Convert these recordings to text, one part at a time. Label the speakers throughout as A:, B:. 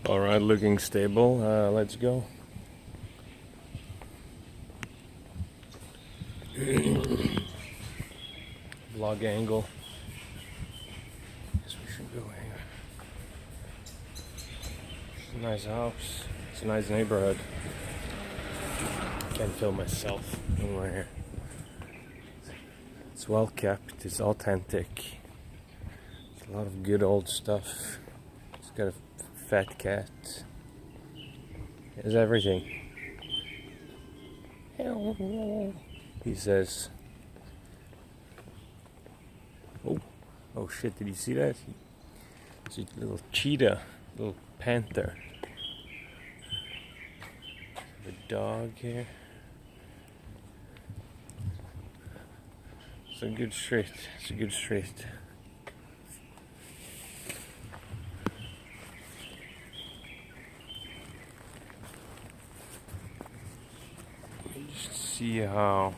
A: Alright, looking stable. Let's go. Vlog angle. Guess we should go here. It's a nice house. It's a nice neighborhood. Can't film myself anywhere here. It's well kept. It's authentic. It's a lot of good old stuff. It's got a fat cat. It's everything. He says. Oh shit, did you see that? It's a little cheetah, little panther. A dog here. It's a good street. It's a good street. Let me just see how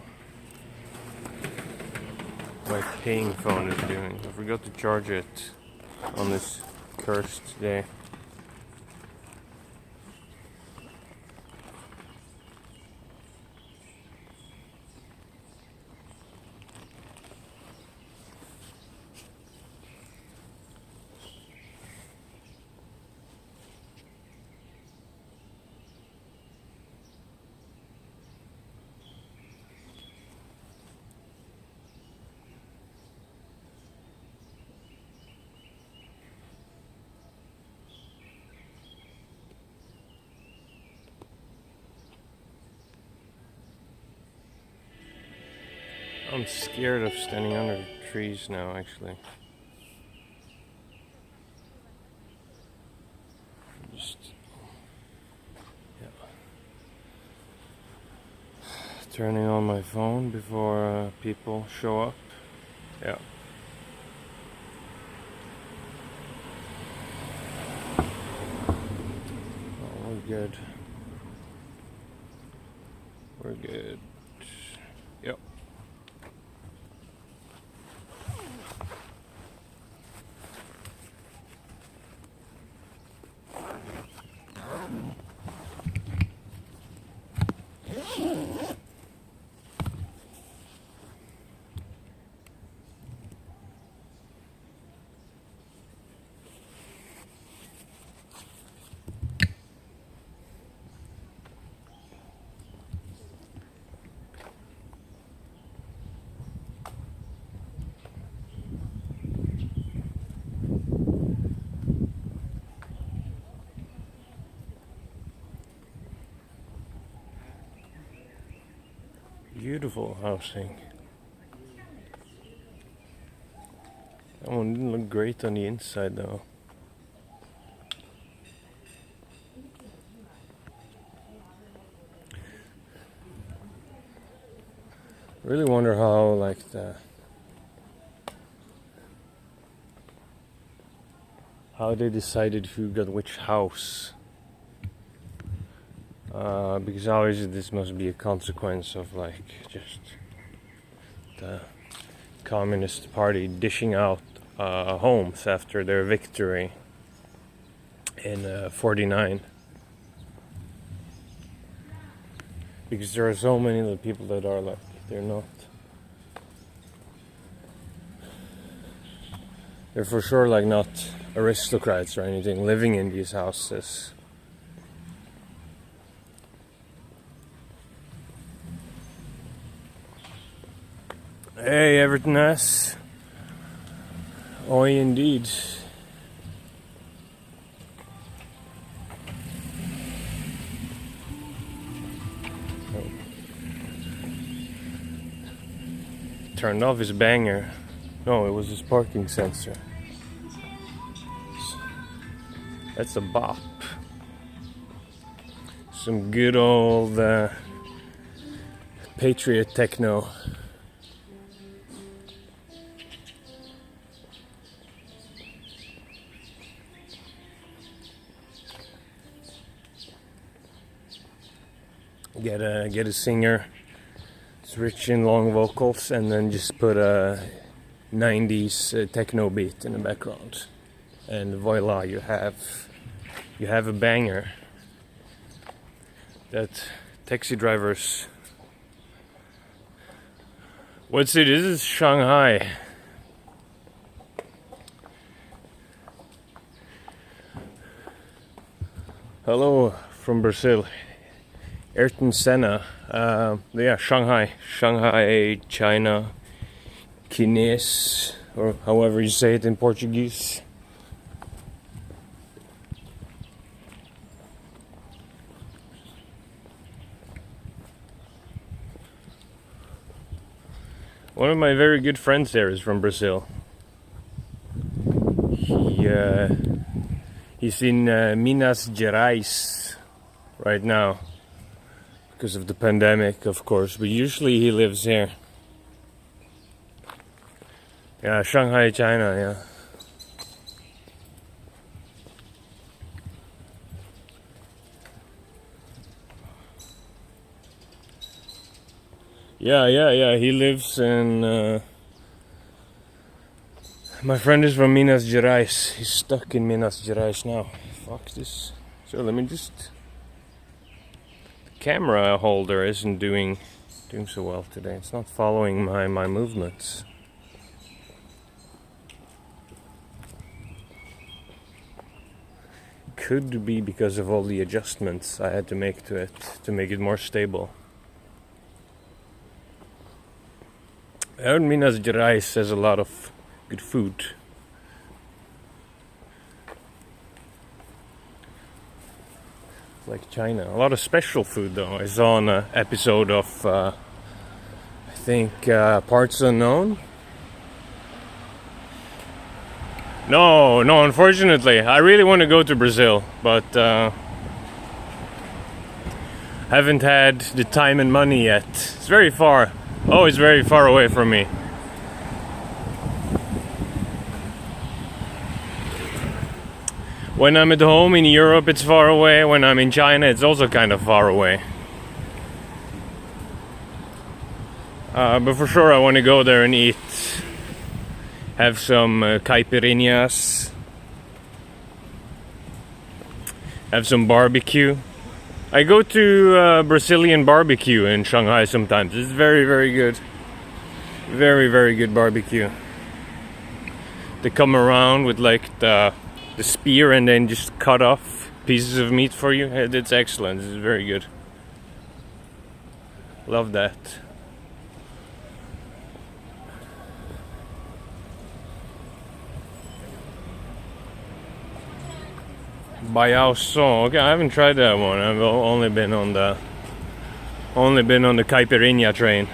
A: my paying phone is doing. I forgot to charge it on this cursed day. I'm scared of standing under the trees now, actually. Just, turning on my phone before people show up. Yeah. Oh, we're good. We're good. Yep. Beautiful housing. That one didn't look great on the inside though. Really wonder how they decided who got which house. Because obviously this must be a consequence of just the Communist Party dishing out homes after their victory in 49. Because there are so many of the people that are they're for sure not aristocrats or anything living in these houses. Hey, Everton S. Oi, indeed. Turned off his banger. No, it was his parking sensor. That's a bop. Some good old Patriot techno. Get a singer, it's rich in long vocals, and then just put a 90s techno beat in the background, and voila, you have you have a banger that taxi drivers. What city? This is Shanghai. Hello from Brazil. Ayrton Senna. Yeah, Shanghai, China, Kines, or however you say it in Portuguese. One of my very good friends there is from Brazil. He's in Minas Gerais right now because of the pandemic, of course, but usually he lives here. Yeah, Shanghai, China, yeah. Yeah, he lives in... My friend is from Minas Gerais. He's stuck in Minas Gerais now. Fuck this. So let me just... The camera holder isn't doing so well today. It's not following my movements. Could be because of all the adjustments I had to make to it to make it more stable. I heard Minas Gerais has a lot of good food. Like China. A lot of special food though. I saw an episode of I think Parts Unknown. No, unfortunately. I really want to go to Brazil, but haven't had the time and money yet. It's very far. Oh, it's very far away from me. When I'm at home in Europe, it's far away. When I'm in China, it's also kind of far away. But for sure, I want to go there and eat. Have some caipirinhas. Have some barbecue. I go to Brazilian barbecue in Shanghai sometimes. It's very, very good. Very, very good barbecue. They come around with like the spear and then just cut off pieces of meat for you. It's excellent. It's very good. Love that. Bayao Song. Okay, I haven't tried that one. I've only been on the caipirinha train.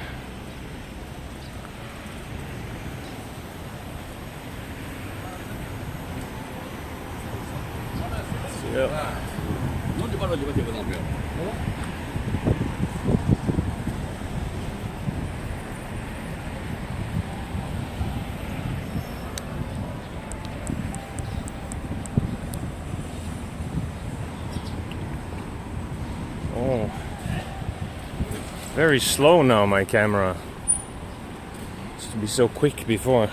A: Oh, very slow now, my camera. Used to be so quick before.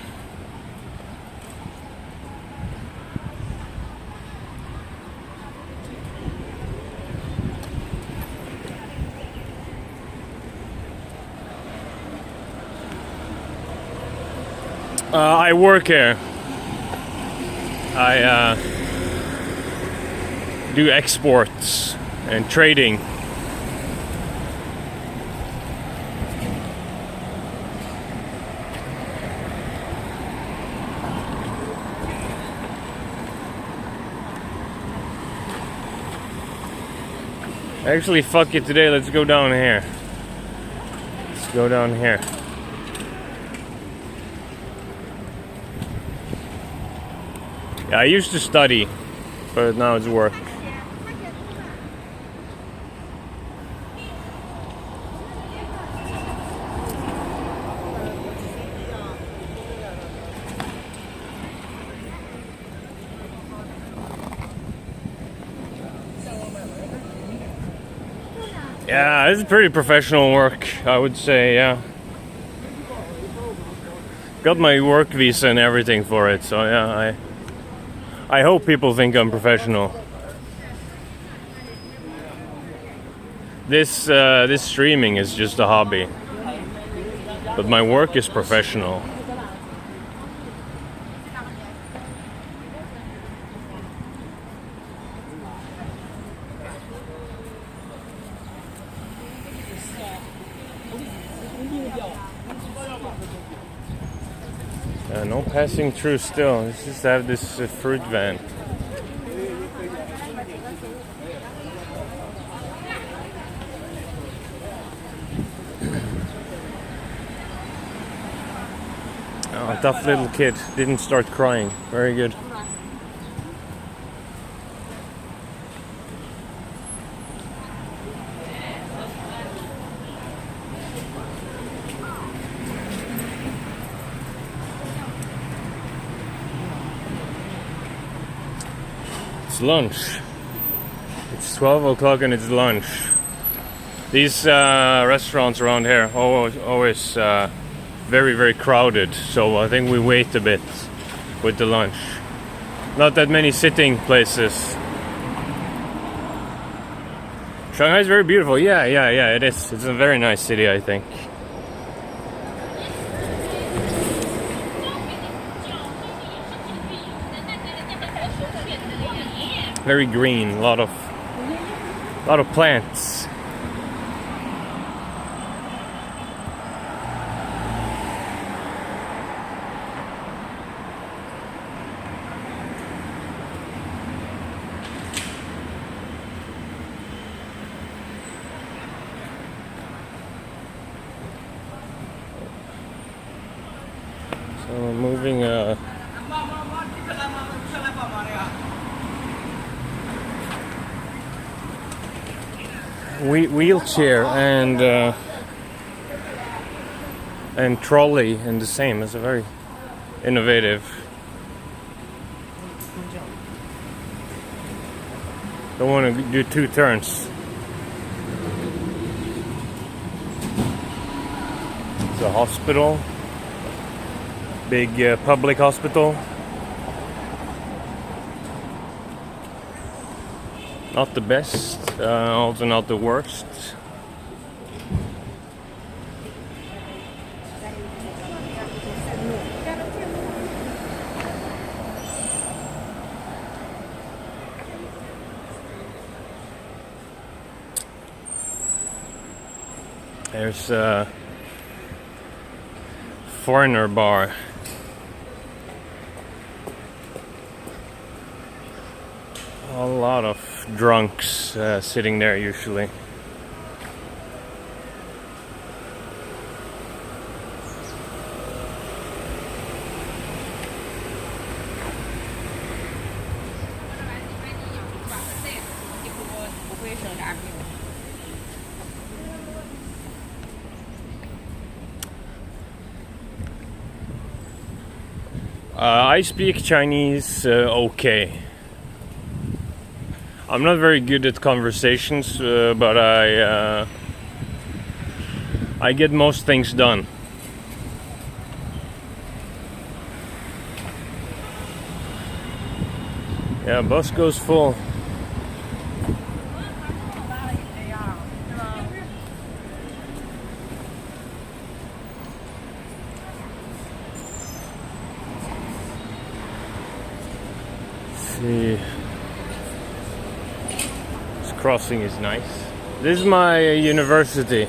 A: I work here. I do exports and trading. Actually, fuck it today. Let's go down here. Let's go down here. Yeah, I used to study, but now it's work. Yeah, it's pretty professional work, I would say, yeah. Got my work visa and everything for it, so yeah, I hope people think I'm professional. This streaming is just a hobby, but my work is professional. No passing through still. Let's just have this fruit van. Oh, tough little kid. Didn't start crying. Very good. It's lunch. It's 12 o'clock and it's lunch. These restaurants around here always very, very crowded, so I think we wait a bit with the lunch. Not that many sitting places. Shanghai is very beautiful. Yeah, it is. It's a very nice city, I think. Very green, a lot of plants. So we're moving wheelchair and trolley in the same. It's a very innovative. Don't want to do two turns. It's a hospital, big public hospital. Not the best, also not the worst. There's a foreigner bar. A lot of drunks sitting there usually. I speak Chinese okay. I'm not very good at conversations, but I get most things done. Yeah, bus goes full. See. Crossing is nice. This is my university. I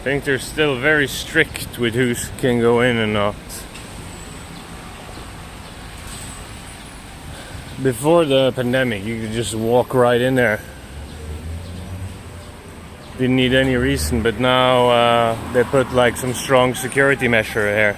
A: think they're still very strict with who can go in and not. Before the pandemic, you could just walk right in there. Didn't need any reason, but now they put like some strong security measure here.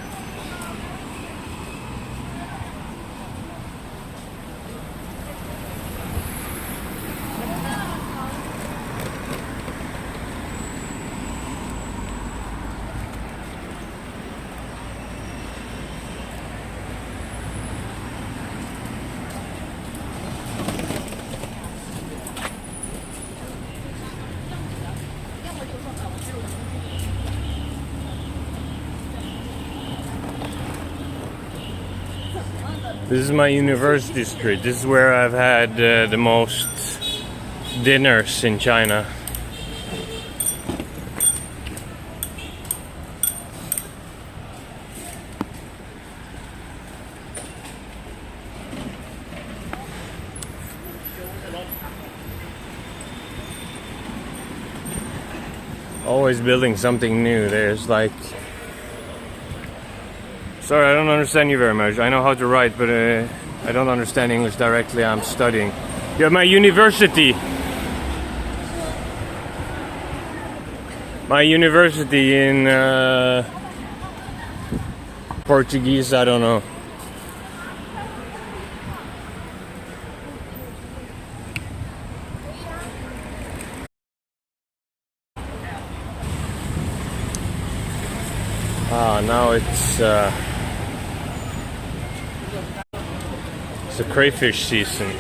A: This is my university street. This is where I've had the most dinners in China. Always building something new. There's like... Sorry, I don't understand you very much. I know how to write, but I don't understand English directly. I'm studying. You have my university. My university in Portuguese, I don't know. Now it's a crayfish season.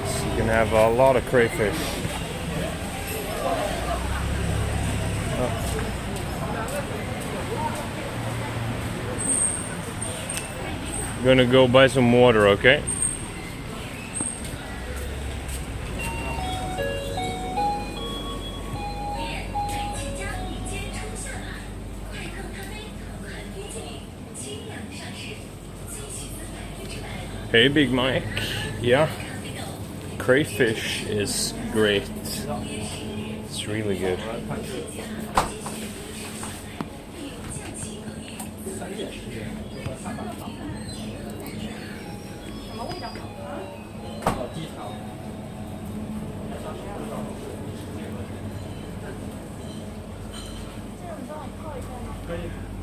A: So you can have a lot of crayfish. I'm gonna go buy some water, okay? Hey, Big Mike. Yeah, crayfish is great. It's really good.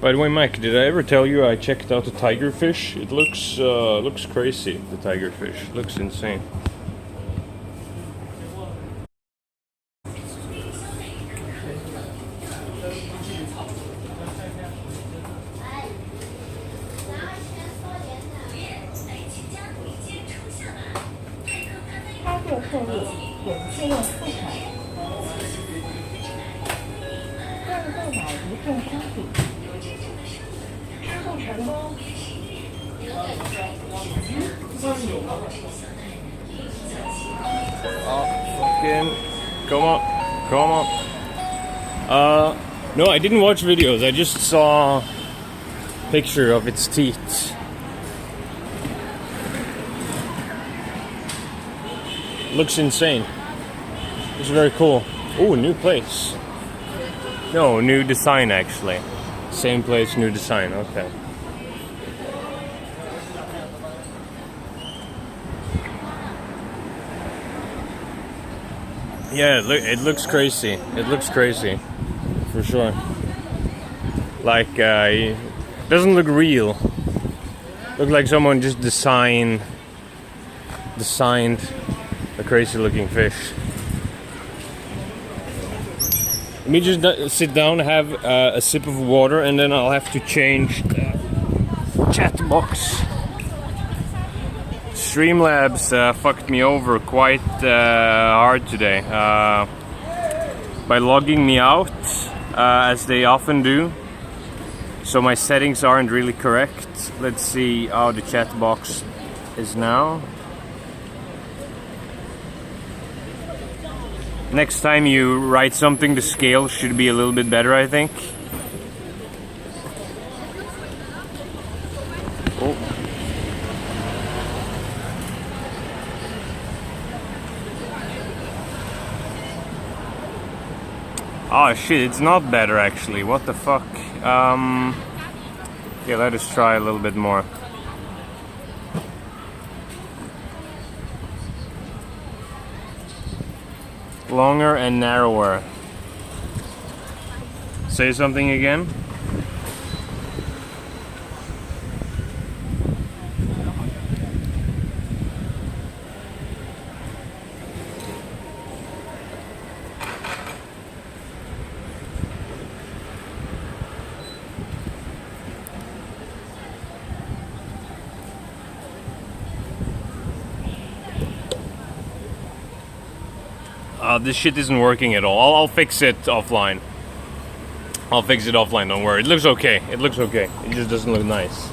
A: By the way, Mike, did I ever tell you I checked out the tigerfish? It looks crazy. The tigerfish looks insane. Come on. No, I didn't watch videos. I just saw a picture of its teeth. Looks insane. It's very cool. Oh, new place. No, new design actually. Same place, new design. Okay. Yeah, it looks crazy. It looks crazy, for sure. Like, it doesn't look real. Look like someone just designed a crazy-looking fish. Let me just sit down, have a sip of water, and then I'll have to change the chat box. Streamlabs fucked me over quite hard today by logging me out, as they often do. So my settings aren't really correct. Let's see how the chat box is now. Next time you write something, the scale should be a little bit better, I think. Oh. Oh shit, it's not better actually. What the fuck? Okay, let us try a little bit more. Longer and narrower. Say something again. This shit isn't working at all. I'll fix it offline. Don't worry. It looks okay. It just doesn't look nice.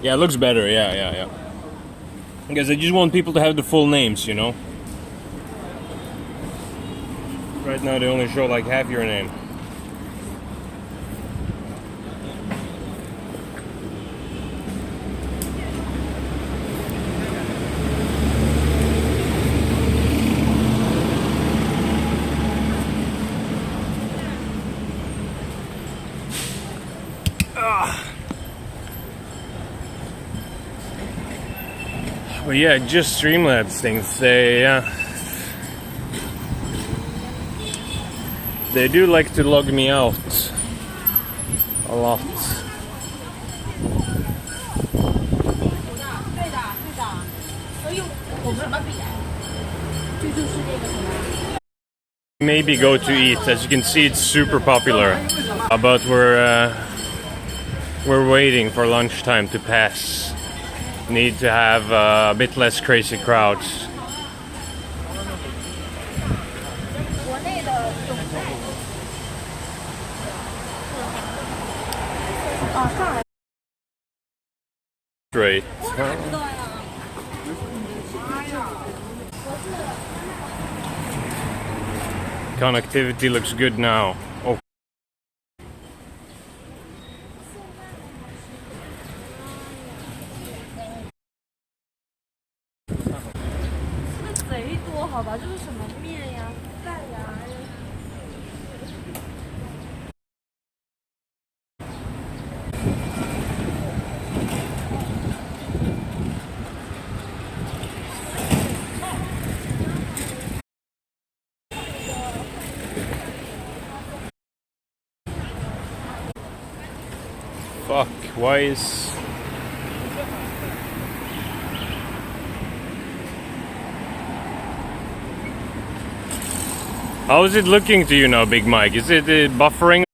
A: Yeah, it looks better. Yeah. Because I just want people to have the full names, you know. Right now they only show like half your name. But yeah, just Streamlabs things. They do like to log me out a lot. Maybe go to eat. As you can see, it's super popular. But we're waiting for lunchtime to pass. Need to have a bit less crazy crowds. Great. Connectivity looks good now. Oh. Fuck, why is... How is it looking to you now, Big Mike? Is it buffering,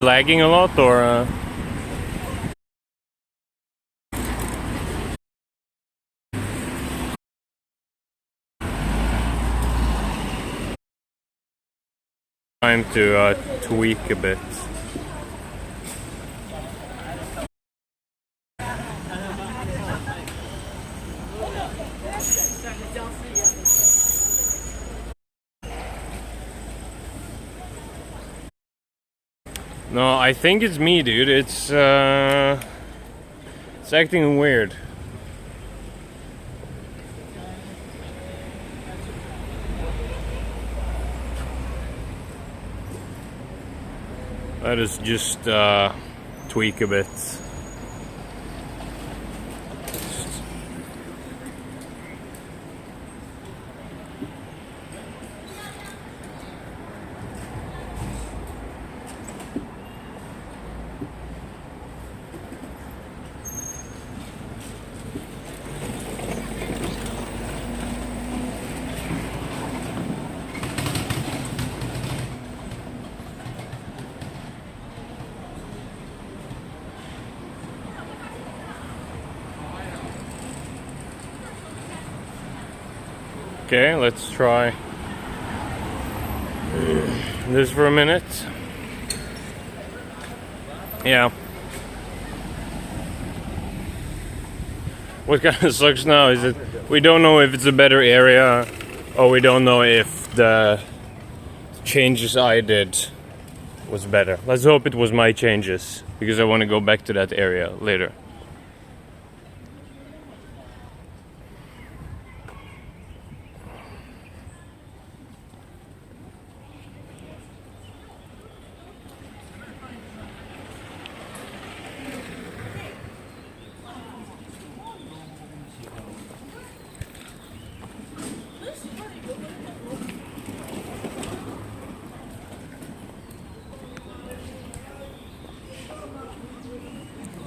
A: lagging a lot, or... Time to tweak a bit. No, I think it's me, dude. It's acting weird. Let us just tweak a bit. Okay, let's try this for a minute. Yeah. What kind of sucks now is that we don't know if it's a better area, or we don't know if the changes I did was better. Let's hope it was my changes, because I want to go back to that area later.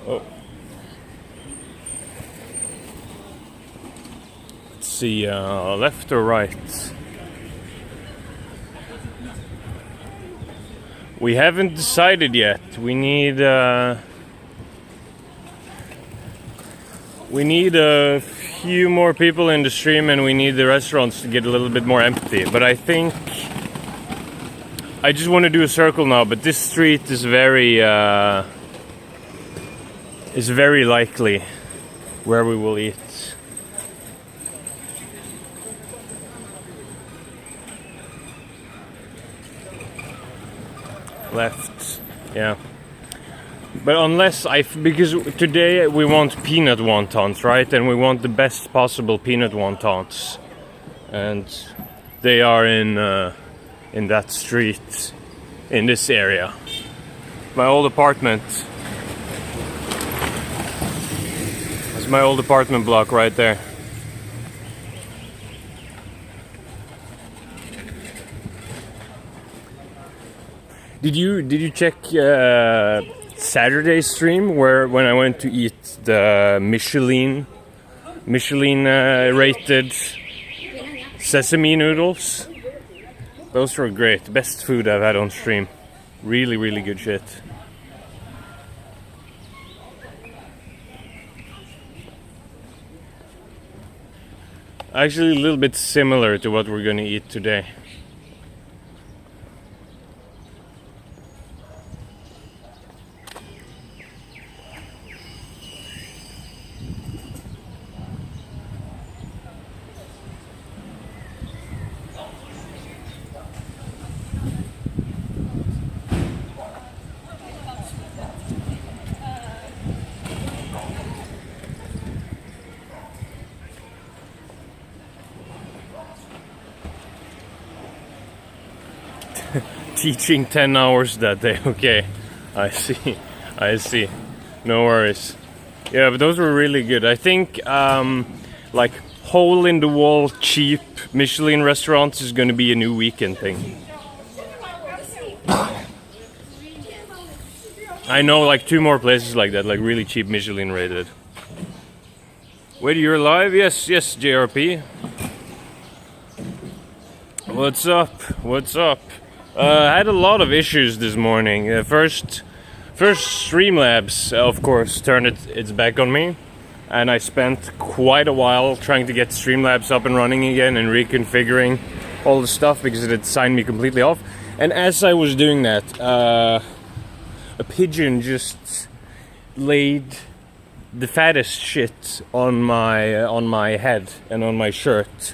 A: Oh. Let's see, left or right? We haven't decided yet. We need a few more people in the stream, and we need the restaurants to get a little bit more empty. But I think I just want to do a circle now. But this street is very likely where we will eat. Left, yeah. But because today we want peanut wontons, right? And we want the best possible peanut wontons, and they are in that street, in this area. My old apartment. That's my old apartment block right there. Did you check Saturday's stream when I went to eat the Michelin rated sesame noodles? Those were great. Best food I've had on stream. Really, really good shit. Actually, a little bit similar to what we're gonna eat today. Teaching 10 hours that day. Okay, I see. No worries. Yeah, but those were really good. I think like hole in the wall cheap Michelin restaurants is going to be a new weekend thing. I know like 2 more places like that, like really cheap Michelin rated. Wait, you're live? Yes, JRP. What's up? I had a lot of issues this morning. First Streamlabs, of course, turned its back on me, and I spent quite a while trying to get Streamlabs up and running again and reconfiguring all the stuff because it had signed me completely off. And as I was doing that, a pigeon just laid the fattest shit on my head and on my shirt.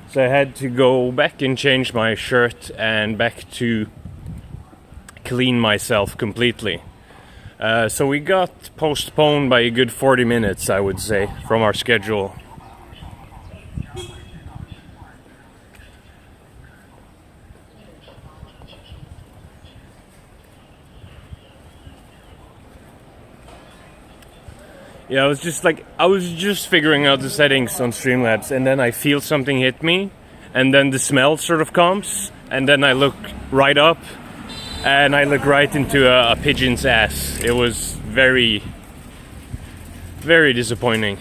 A: So I had to go back and change my shirt and back to clean myself completely. So we got postponed by a good 40 minutes, I would say, from our schedule. Yeah, I was just figuring out the settings on Streamlabs, and then I feel something hit me, and then the smell sort of comes, and then I look right up, and I look right into a pigeon's ass. It was very, very disappointing.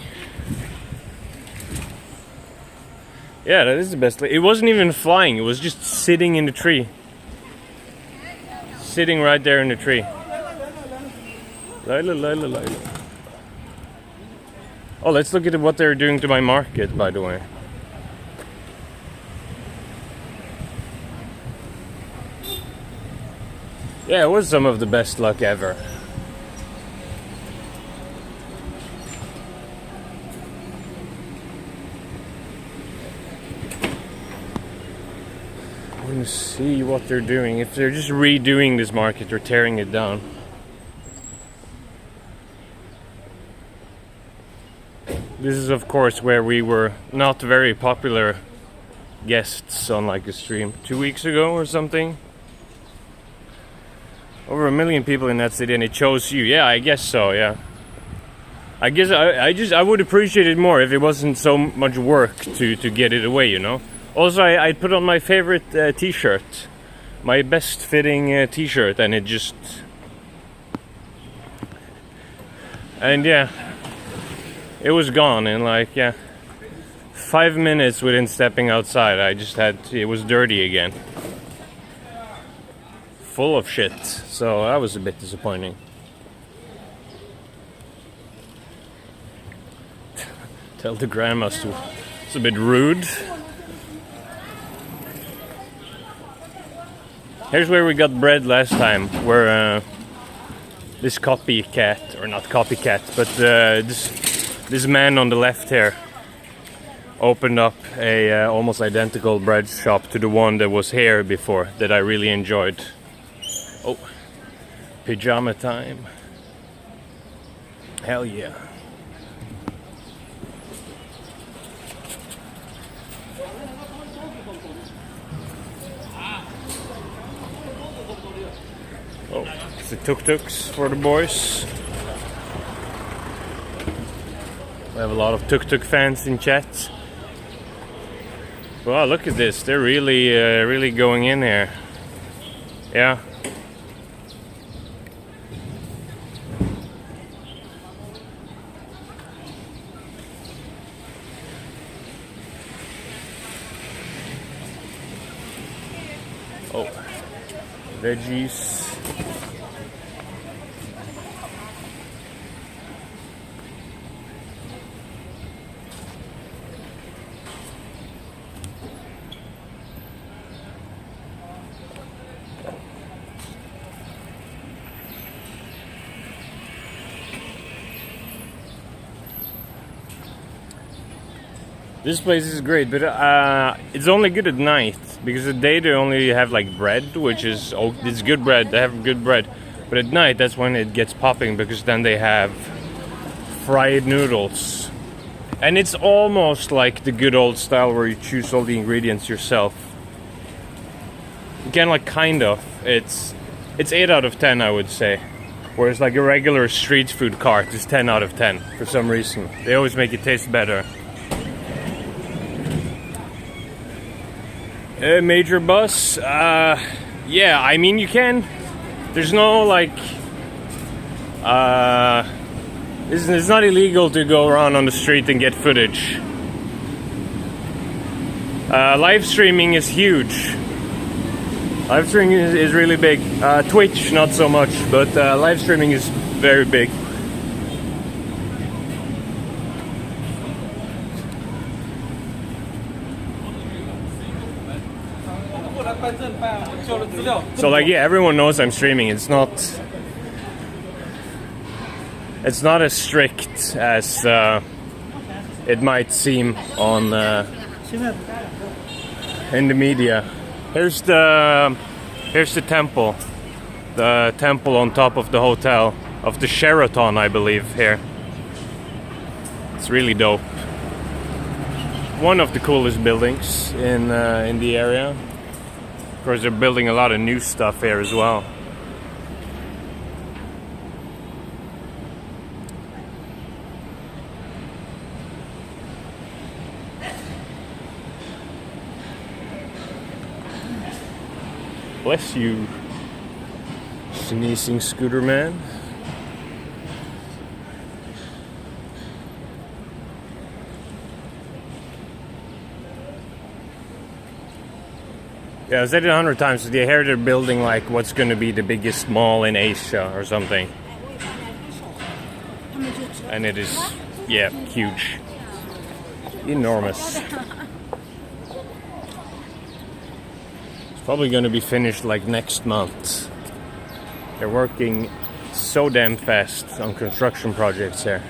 A: Yeah, that is the best. It wasn't even flying, it was just sitting in the tree. Sitting right there in the tree. Lila. Oh, let's look at what they're doing to my market, by the way. Yeah, it was some of the best luck ever. I want to see what they're doing. If they're just redoing this market or tearing it down. This is, of course, where we were not very popular guests on like a stream 2 weeks ago or something. Over 1 million people in that city, and it chose you. Yeah, I guess so. Yeah, I guess I would appreciate it more if it wasn't so much work to get it away, you know. Also, I put on my favorite T-shirt, my best fitting T-shirt, and yeah. It was gone in like 5 minutes within stepping outside. It was dirty again. Full of shit. So that was a bit disappointing. Tell the grandmas to. It's a bit rude. Here's where we got bread last time. Where this copycat, or not copycat, but this This man on the left here opened up a almost identical bread shop to the one that was here before that I really enjoyed. Oh, pajama time. Hell yeah. Oh, it's the tuk-tuks for the boys. We have a lot of tuk-tuk fans in chat. Wow, look at this. They're really going in here. Yeah. Oh, veggies. This place is great, but it's only good at night because at day they only have like bread, which is it's good bread. They have good bread, but at night that's when it gets popping because then they have fried noodles, and it's almost like the good old style where you choose all the ingredients yourself. Again, like kind of. It's 8 out of 10, I would say. Whereas like a regular street food cart is 10 out of 10 for some reason. They always make it taste better. A major bus? Yeah, I mean you can. There's no like... it's not illegal to go around on the street and get footage. Live streaming is huge. Live streaming is really big. Twitch, not so much, but live streaming is very big. So like yeah, everyone knows I'm streaming. It's not as strict as it might seem on in the media. Here's the temple. The temple on top of the hotel of the Sheraton, I believe, here. It's really dope. One of the coolest buildings in the area. Of course, they're building a lot of new stuff here as well. Bless you, sneezing scooter man. Yeah, I said it 100 times. They hear they're building like what's going to be the biggest mall in Asia or something. And it is, yeah, huge. Enormous. It's probably going to be finished like next month. They're working so damn fast on construction projects here.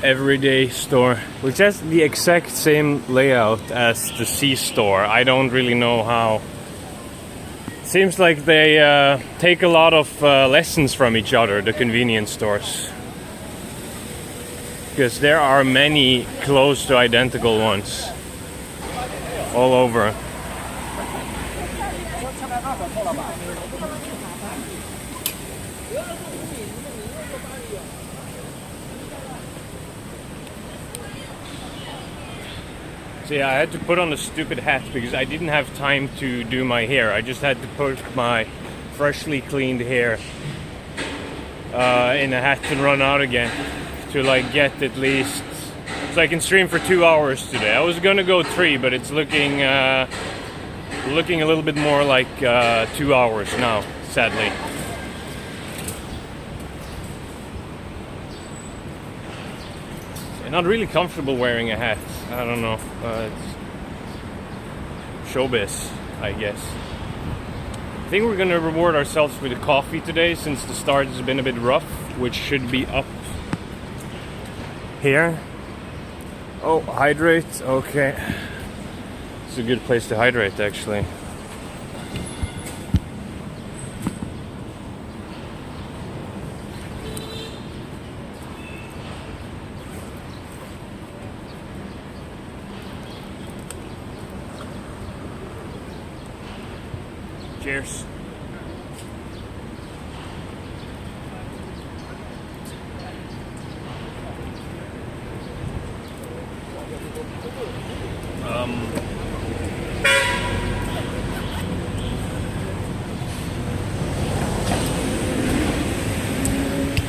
A: Everyday store, which has the exact same layout as the C store. I don't really know how. Seems like they take a lot of lessons from each other, the convenience stores, because there are many close to identical ones all over. So yeah, I had to put on a stupid hat because I didn't have time to do my hair. I just had to put my freshly cleaned hair in a hat and run out again to like get at least, so I can stream for 2 hours today. I was gonna go 3, but it's looking looking a little bit more like 2 hours now, sadly. Not really comfortable wearing a hat. I don't know. It's showbiz, I guess. I think we're gonna reward ourselves with a coffee today since the start has been a bit rough, which should be up here. Oh, hydrate. Okay. It's a good place to hydrate, actually. Cheers.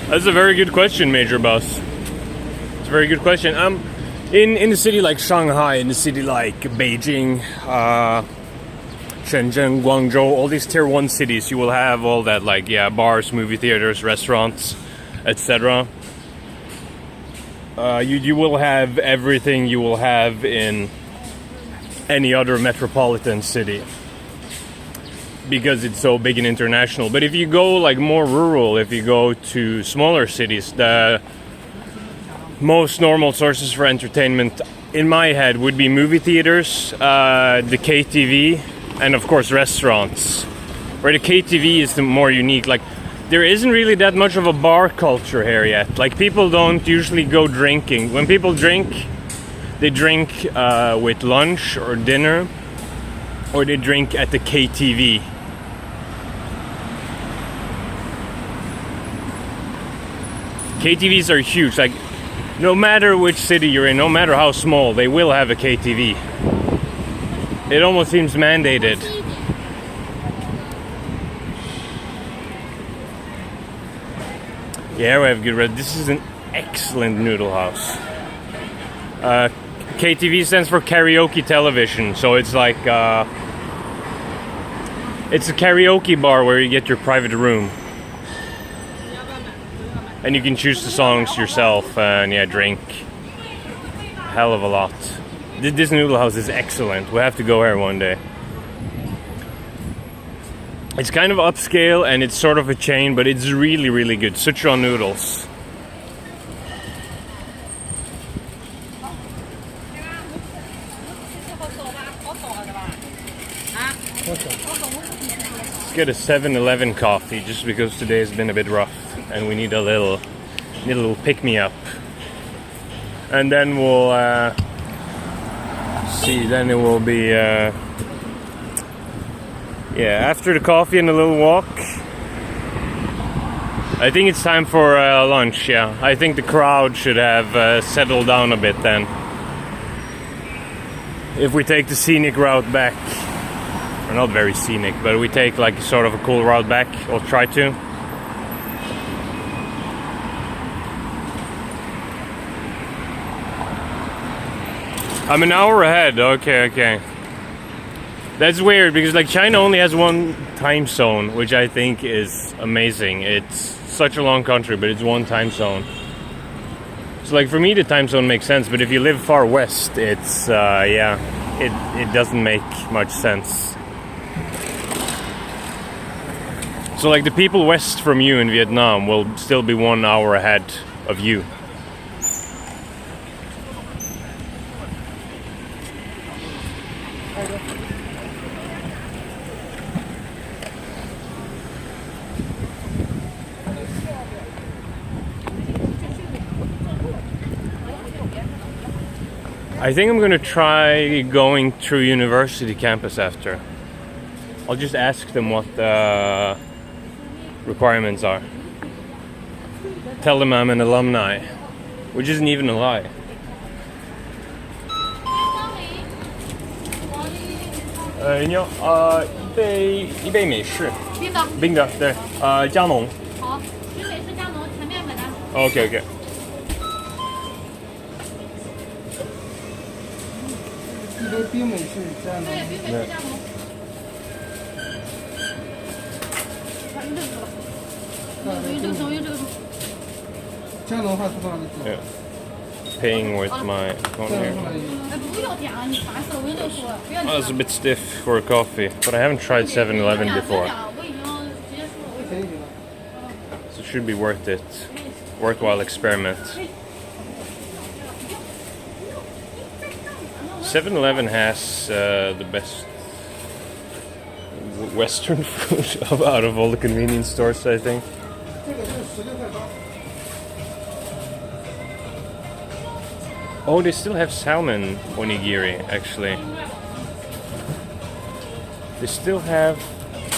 A: That's a very good question, Major Boss. It's a very good question. In a city like Shanghai, in a city like Beijing, Shenzhen, Guangzhou, all these tier 1 cities, you will have all that, like, yeah, bars, movie theaters, restaurants, etc. You will have everything you will have in any other metropolitan city because it's so big and international. But if you go like more rural, if you go to smaller cities, the most normal sources for entertainment in my head would be movie theaters, the KTV, and of course restaurants. Where the KTV is the more unique. Like, there isn't really that much of a bar culture here yet. Like, people don't usually go drinking. When people drink, they drink with lunch or dinner, or they drink at the KTV. KTVs are huge. Like, no matter which city you're in, no matter how small, they will have a KTV. It almost seems mandated. Yeah, we have good red. This is an excellent noodle house. KTV stands for karaoke television, so it's like it's a karaoke bar where you get your private room, and you can choose the songs yourself and yeah, drink hell of a lot. This noodle house is excellent. We have to go here one day. It's kind of upscale and it's sort of a chain, but it's really, really good. Sichuan noodles. Let's get a 7-Eleven coffee just because today has been a bit rough and we need a little pick-me-up. And then we'll see, then it will be yeah, after the coffee and a little walk, I think it's time for lunch. Yeah, I think the crowd should have settled down a bit then, if we take the scenic route back, or not very scenic, but we take like sort of a cool route back, or try to. I'm an hour ahead. Okay. That's weird because like China only has one time zone, which I think is amazing. It's such a long country, but it's one time zone. So like for me, the time zone makes sense, but if you live far west, it's yeah, it doesn't make much sense. So like the people west from you in Vietnam will still be 1 hour ahead of you. I think I'm gonna try going through university campus after. I'll just ask them what the requirements are. Tell them I'm an alumni, which isn't even a lie.你好，一杯美式，冰的，对，加浓。好，一美式加浓，前面买单。OK。一杯冰美式加浓。对，冰美式加浓。Yeah. Paying with my phone here. Oh, it's a bit stiff for a coffee, but I haven't tried 7-Eleven before. So it should be worth it. Worthwhile experiment. 7-Eleven has the best Western food out of all the convenience stores, I think. Oh, they still have salmon onigiri, actually. They still have...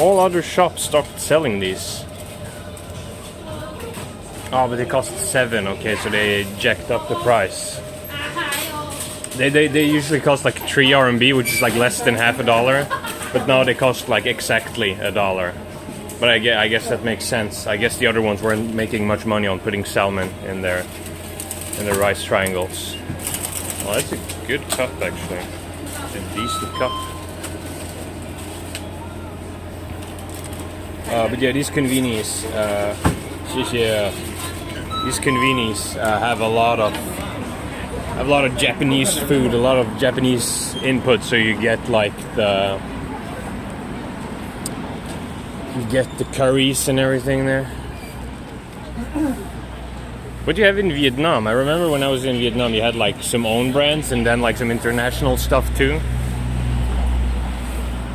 A: All other shops stopped selling these. Oh, but they cost 7. Okay, so they jacked up the price. They usually cost like 3 RMB, which is like less than half a dollar. But now they cost like exactly $1. But I guess that makes sense. I guess the other ones weren't making much money on putting salmon in their rice triangles. Well, that's a good cup, actually. It's a decent cup. But yeah, these convenies, these convenies have a lot of Japanese food, a lot of Japanese input. So you get like the curries and everything there. What do you have in Vietnam? I remember when I was in Vietnam, you had like some own brands and then like some international stuff too.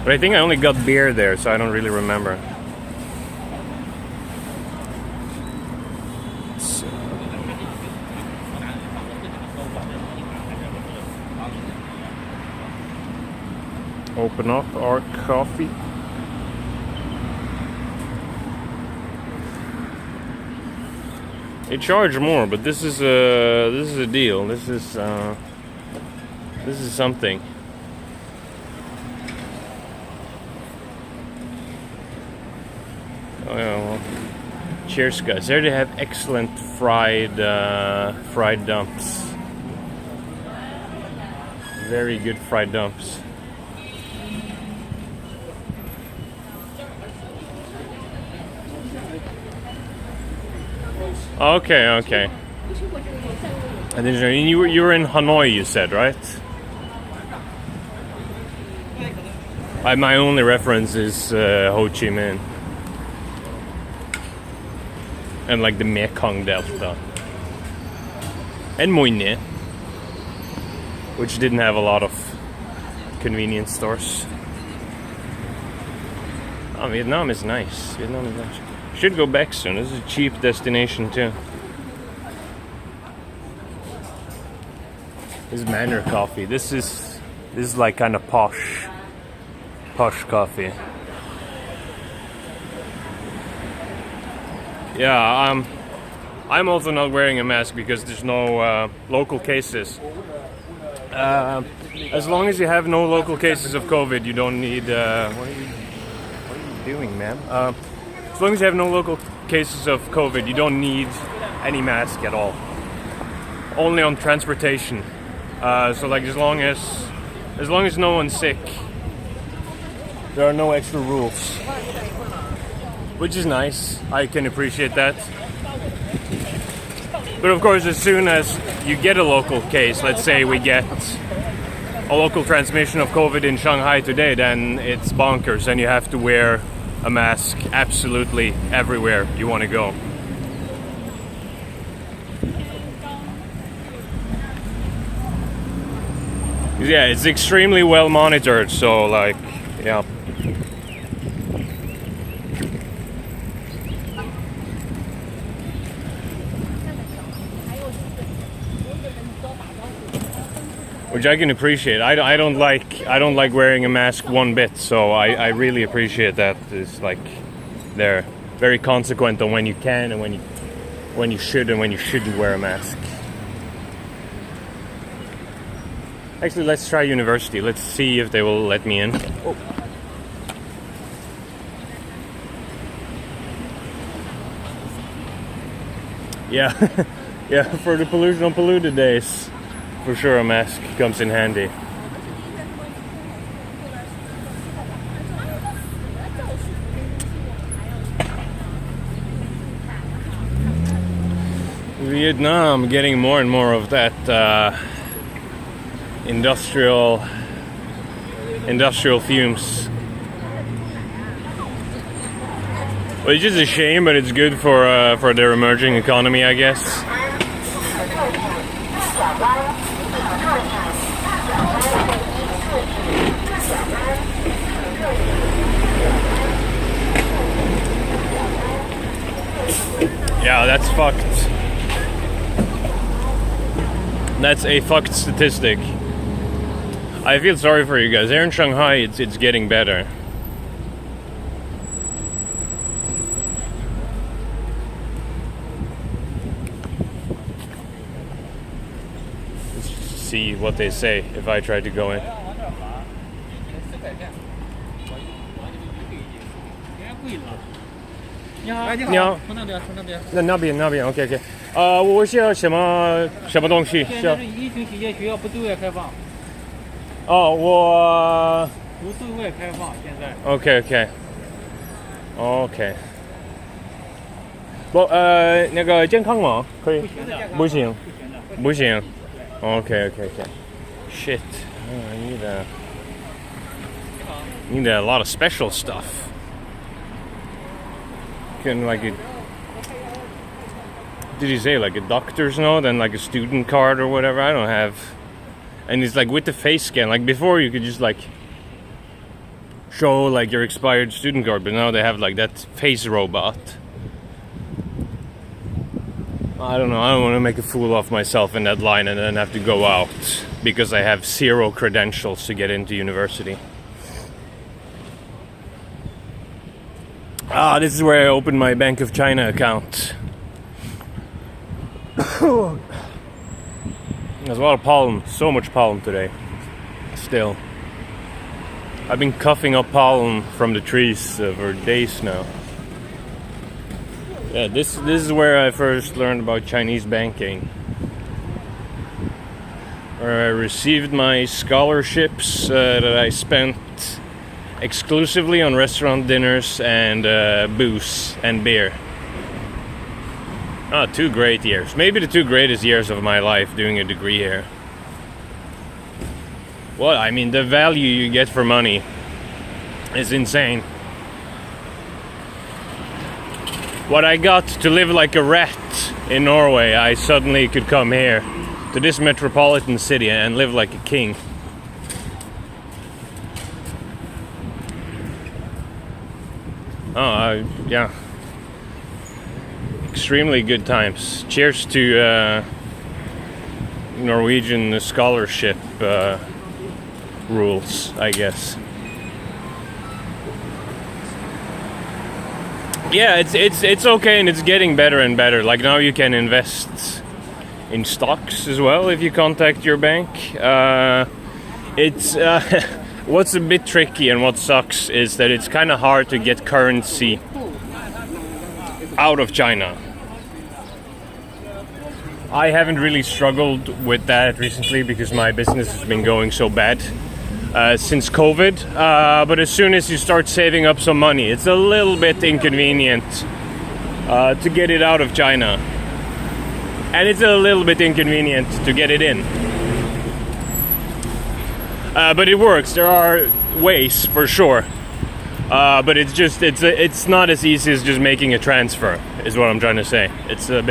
A: But I think I only got beer there, so I don't really remember. So. Open up our coffee. They charge more, but this is a deal. This is something. Oh yeah, well, cheers, guys. There they have excellent fried dumps. Very good fried dumps. Okay. And then you were in Hanoi, you said, right? My only reference is Ho Chi Minh and like the Mekong Delta and Mui Ne, which didn't have a lot of convenience stores. Oh, Vietnam is nice. Should go back soon. This is a cheap destination too. This is Manor coffee. This is like kind of posh coffee. Yeah, I'm also not wearing a mask because there's no local cases. As long as you have no local cases of COVID, you don't need. What are you doing, man? As long as you have no local cases of COVID, you don't need any mask at all. Only on transportation. So like as long as no one's sick, there are no extra rules. Which is nice. I can appreciate that. But of course, as soon as you get a local case, let's say we get a local transmission of COVID in Shanghai today, then it's bonkers and you have to wear a mask absolutely everywhere you want to go. Yeah, it's extremely well monitored, so like, yeah. Which I can appreciate. I don't like wearing a mask one bit, so I really appreciate that. It's like they're very consequent on when you can and when you should and when you shouldn't wear a mask. Actually, let's try university. Let's see if they will let me in. Oh. Yeah, yeah, for the pollution on polluted days. For sure, a mask comes in handy. Vietnam getting more and more of that industrial fumes. Which is a shame, but it's good for their emerging economy, I guess. Yeah, that's fucked. That's a fucked statistic. I feel sorry for you guys. Here in Shanghai, it's getting better. Let's see what they say if I try to go in.
B: 你好，
A: 你好，
B: 从那边，从那边。
A: 那边 OK OK。我需要什么东西？
B: 现在是疫情期间，学校不对外开放。
A: 哦，我
B: 不对外开放，现在。
A: OK。不那个健康吗？可以？不行。不行。OK。Shit. I need a lot of special stuff. Can like a, did you say like a doctor's note and like a student card or whatever? I don't have. And it's like with the face scan. Like before you could just like show like your expired student card, but now they have like that face robot. I don't know, I don't want to make a fool of myself in that line and then have to go out because I have 0 credentials to get into university. This is where I opened my Bank of China account. There's a lot of pollen, so much pollen today. Still. I've been coughing up pollen from the trees for days now. Yeah, this is where I first learned about Chinese banking. Where I received my scholarships that I spent exclusively on restaurant dinners and booze and beer. 2 great years. Maybe the 2 greatest years of my life doing a degree here. Well, I mean, the value you get for money is insane. What I got to live like a rat in Norway, I suddenly could come here to this metropolitan city and live like a king. Yeah. Extremely good times. Cheers to Norwegian scholarship rules, I guess. Yeah, it's okay and it's getting better and better. Like now you can invest in stocks as well if you contact your bank. It's what's a bit tricky and what sucks is that it's kind of hard to get currency out of China. I haven't really struggled with that recently because my business has been going so bad since COVID. But as soon as you start saving up some money, it's a little bit inconvenient to get it out of China. And it's a little bit inconvenient to get it in. But it works. There are ways for sure. But it's not as easy as just making a transfer, is what I'm trying to say. It's a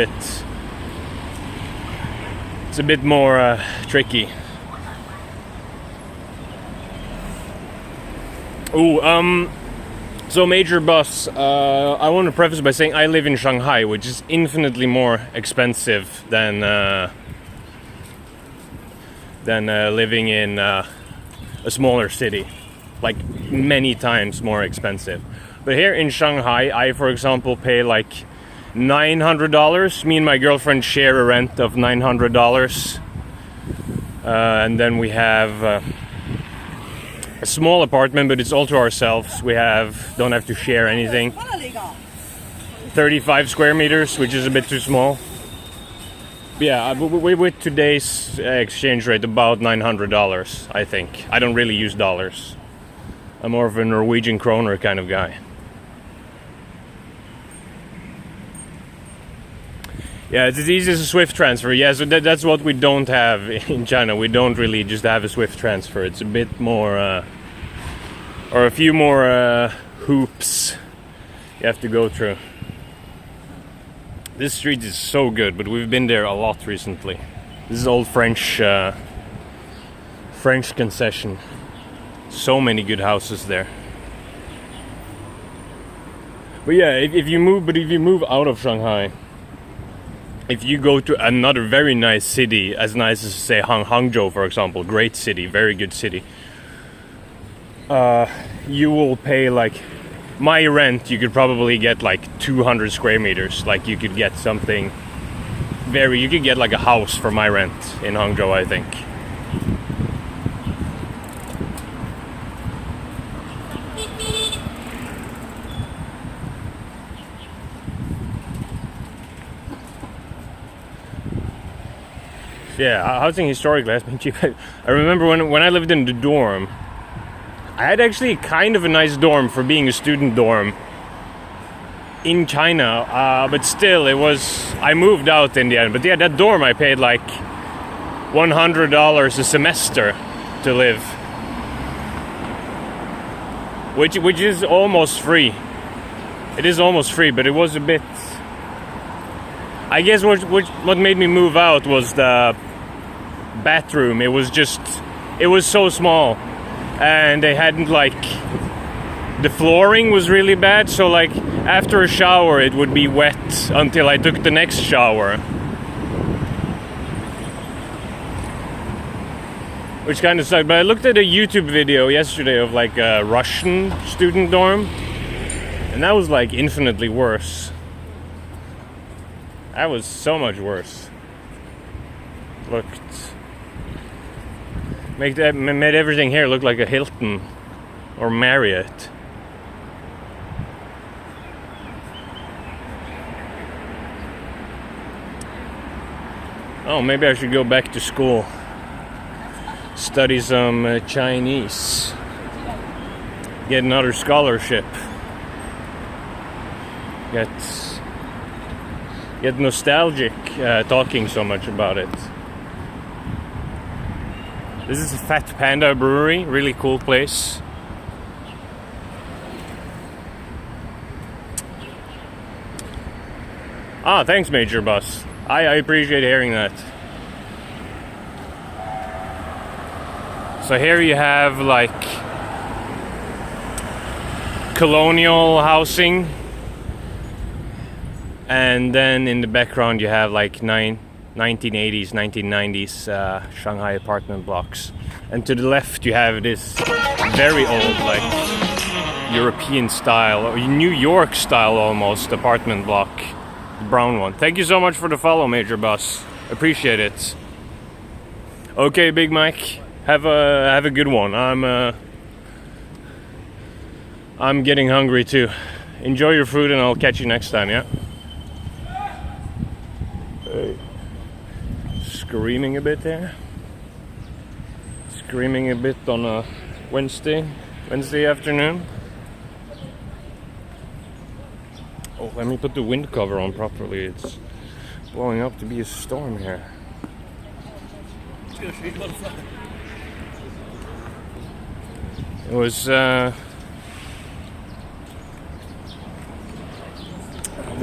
A: bit more tricky. So major bus. I want to preface by saying I live in Shanghai, which is infinitely more expensive than living in a smaller city. Like many times more expensive. But here in Shanghai, I, for example, pay like $900. Me and my girlfriend share a rent of $900. And then we have a small apartment, but it's all to ourselves. We don't have to share anything. 35 square meters, which is a bit too small. But yeah, with today's exchange rate, about $900, I think. I don't really use dollars. I'm more of a Norwegian kroner kind of guy. Yeah, it's as easy as a SWIFT transfer. Yeah, so that's what we don't have in China. We don't really just have a SWIFT transfer. It's a bit more, or a few more hoops you have to go through. This street is so good, but we've been there a lot recently. This is old French concession. So many good houses there. But yeah, if you move out of Shanghai, if you go to another very nice city, as nice as say Hangzhou, for example, great city, very good city, you will pay like my rent. You could probably get like 200 square meters. Like you could get something you could get like a house for my rent in Hangzhou, I think. Yeah, housing historically has been cheap. I remember when I lived in the dorm, I had actually kind of a nice dorm for being a student dorm in China, but still I moved out in the end. But yeah, that dorm I paid like $100 a semester to live, which is almost free. It is almost free, but it was a bit. I guess what made me move out was the bathroom. It was so small, and they hadn't the flooring was really bad, so like after a shower it would be wet until I took the next shower, which kind of sucked. But I looked at a YouTube video yesterday of like a Russian student dorm, and that was like infinitely worse. That was so much worse. Made everything here look like a Hilton or Marriott. Oh, maybe I should go back to school. Study some Chinese. Get another scholarship. Get nostalgic talking so much about it. This is a Fat Panda Brewery, really cool place. Ah, thanks, Major Bus. I appreciate hearing that. So here you have like colonial housing, and then in the background you have like 1980s, 1990s Shanghai apartment blocks. And to the left you have this very old, like European style, or New York style almost, apartment block. The brown one. Thank you so much for the follow, Major Boss. Appreciate it. Okay, Big Mike. Have a good one. I'm getting hungry too. Enjoy your food, and I'll catch you next time, yeah? Hey. Screaming a bit there. Screaming a bit on a Wednesday afternoon. Oh, let me put the wind cover on properly. It's blowing up to be a storm here. It was the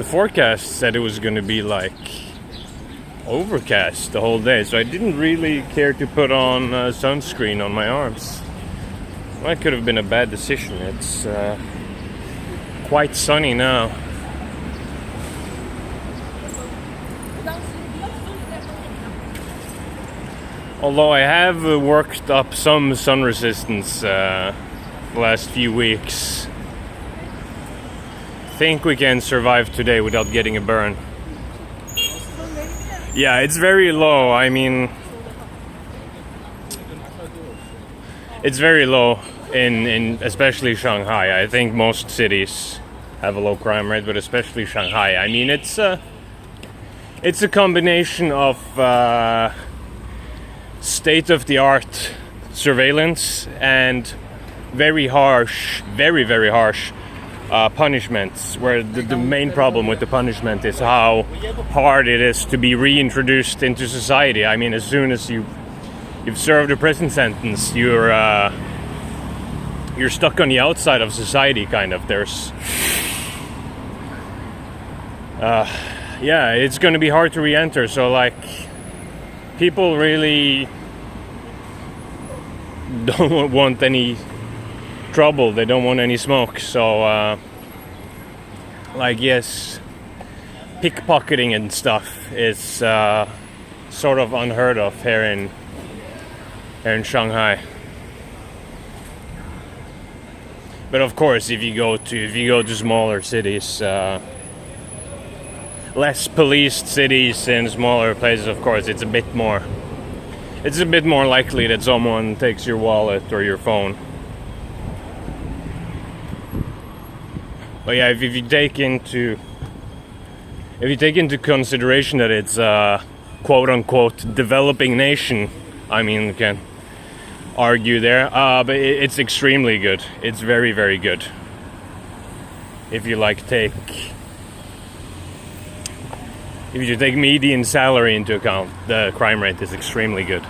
A: forecast said it was going to be like overcast the whole day, so I didn't really care to put on sunscreen on my arms. That could have been a bad decision. It's quite sunny now. Although I have worked up some sun resistance the last few weeks. I think we can survive today without getting a burn. Yeah, it's very low. I mean, it's very low in especially Shanghai. I think most cities have a low crime rate, but especially Shanghai. I mean, it's a combination of state-of-the-art surveillance and very harsh punishments, where the main problem with the punishment is how hard it is to be reintroduced into society. I mean, as soon as you've served a prison sentence, you're stuck on the outside of society, kind of. There's it's going to be hard to re-enter. So like, people really don't want any trouble. They don't want any smoke. So like, yes, pickpocketing and stuff is sort of unheard of here in Shanghai. But of course, if you go to smaller cities, less policed cities and smaller places, of course, it's a bit more likely that someone takes your wallet or your phone. But yeah, if you take into consideration that it's a quote unquote developing nation, I mean, you can argue there, but it's extremely good. It's very, very good. If you take median salary into account, the crime rate is extremely good.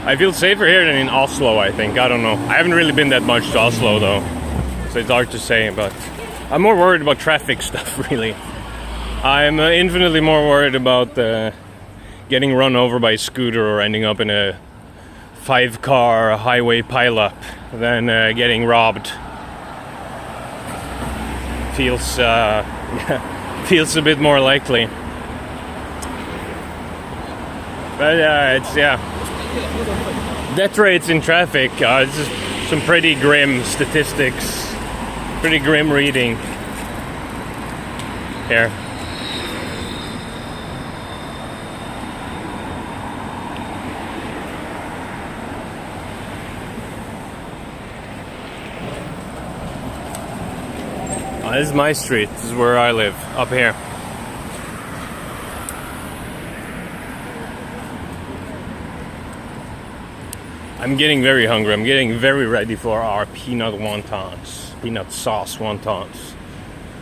A: I feel safer here than in Oslo, I think. I don't know. I haven't really been that much to Oslo, though, so it's hard to say, but I'm more worried about traffic stuff, really. I'm infinitely more worried about getting run over by a scooter or ending up in a 5-car highway pileup than getting robbed. Feels a bit more likely. But death rates in traffic, it's just some pretty grim statistics, pretty grim reading here. This is my street. This is where I live, up here. I'm getting very hungry. I'm getting very ready for our peanut wontons. Peanut sauce wontons.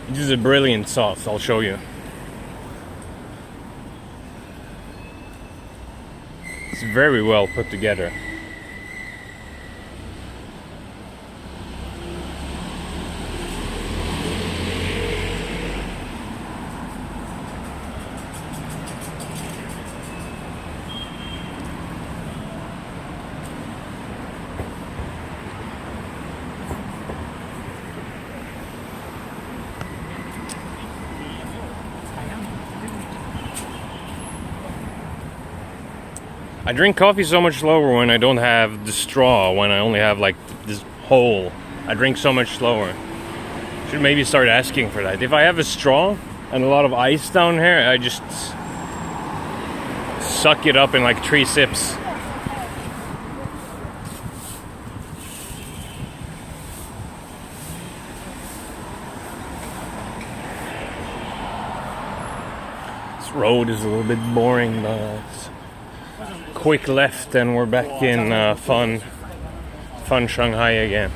A: This is a brilliant sauce. I'll show you. It's very well put together. I drink coffee so much slower when I don't have the straw, when I only have like this hole. I drink so much slower. Should maybe start asking for that. If I have a straw and a lot of ice down here, I just suck it up in like 3 sips. This road is a little bit boring, but it's quick left and we're back in fun Shanghai again.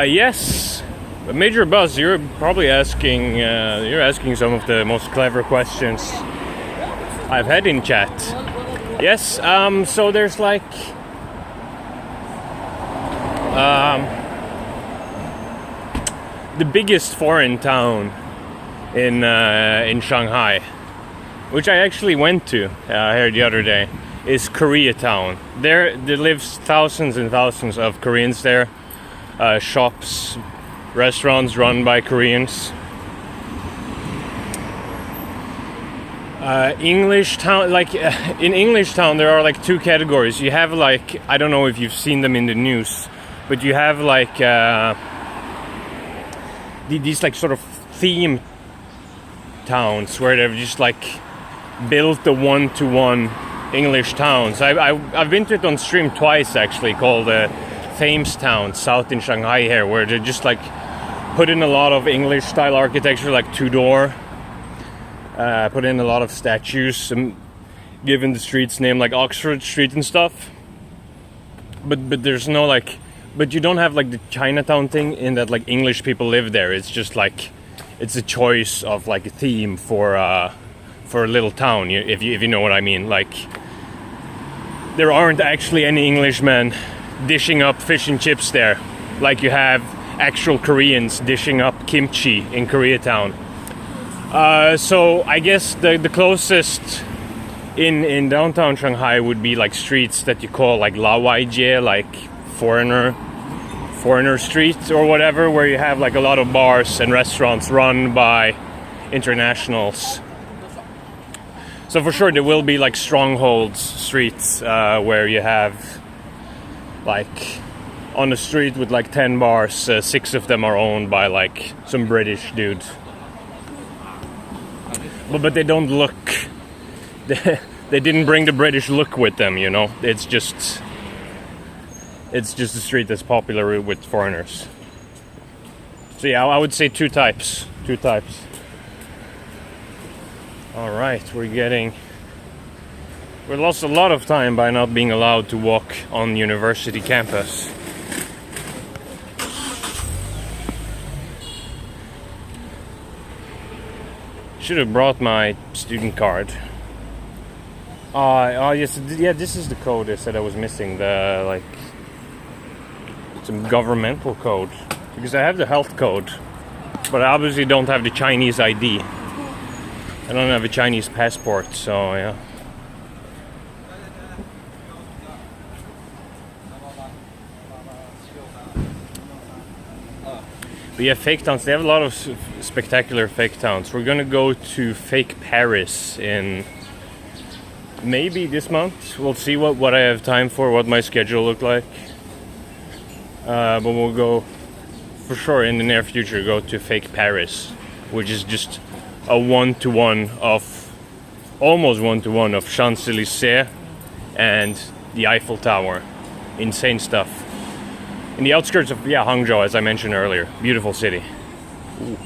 A: Yes. But Major Buzz, you're probably asking some of the most clever questions I've had in chat. Yes, so there's like the biggest foreign town in Shanghai, which I actually went to here the other day, is Koreatown. There lives thousands and thousands of Koreans there. Shops, restaurants run by Koreans. English town, like in English town, there are like 2 categories. You have like, I don't know if you've seen them in the news, but you have like these like sort of theme towns where they've just like built the one-to-one English towns. I've been to it on stream twice actually, called Thames Town, south in Shanghai here, where they just like put in a lot of English style architecture, like Tudor, put in a lot of statues and given the streets name like Oxford Street and stuff. But there's no like, but you don't have like the Chinatown thing in that like English people live there. It's just like, it's a choice of like a theme for a little town, if you know what I mean. Like, there aren't actually any Englishmen dishing up fish and chips there, like you have actual Koreans dishing up kimchi in Koreatown. So I guess the closest in downtown Shanghai would be like streets that you call like Lawaijie, like foreigner street or whatever, where you have like a lot of bars and restaurants run by internationals. So for sure there will be like strongholds streets where you have like on the street with like 10 bars, 6 of them are owned by like some British dude. But they don't look, they didn't bring the British look with them, you know. It's just a street that's popular with foreigners. So yeah, I would say two types. All right, we lost a lot of time by not being allowed to walk on university campus. Should have brought my student card. Yes, yeah, this is the code they said I was missing. The like some governmental code, because I have the health code, but I obviously don't have the Chinese ID. I don't have a Chinese passport, so yeah. But yeah, fake towns, they have a lot of spectacular fake towns. We're gonna go to fake Paris in maybe this month. We'll see what I have time for, what my schedule look like. But we'll go, for sure in the near future, go to fake Paris, which is just a almost one-to-one of Champs-Élysées and the Eiffel Tower. Insane stuff. In the outskirts of Hangzhou, as I mentioned earlier. Beautiful city. Ooh.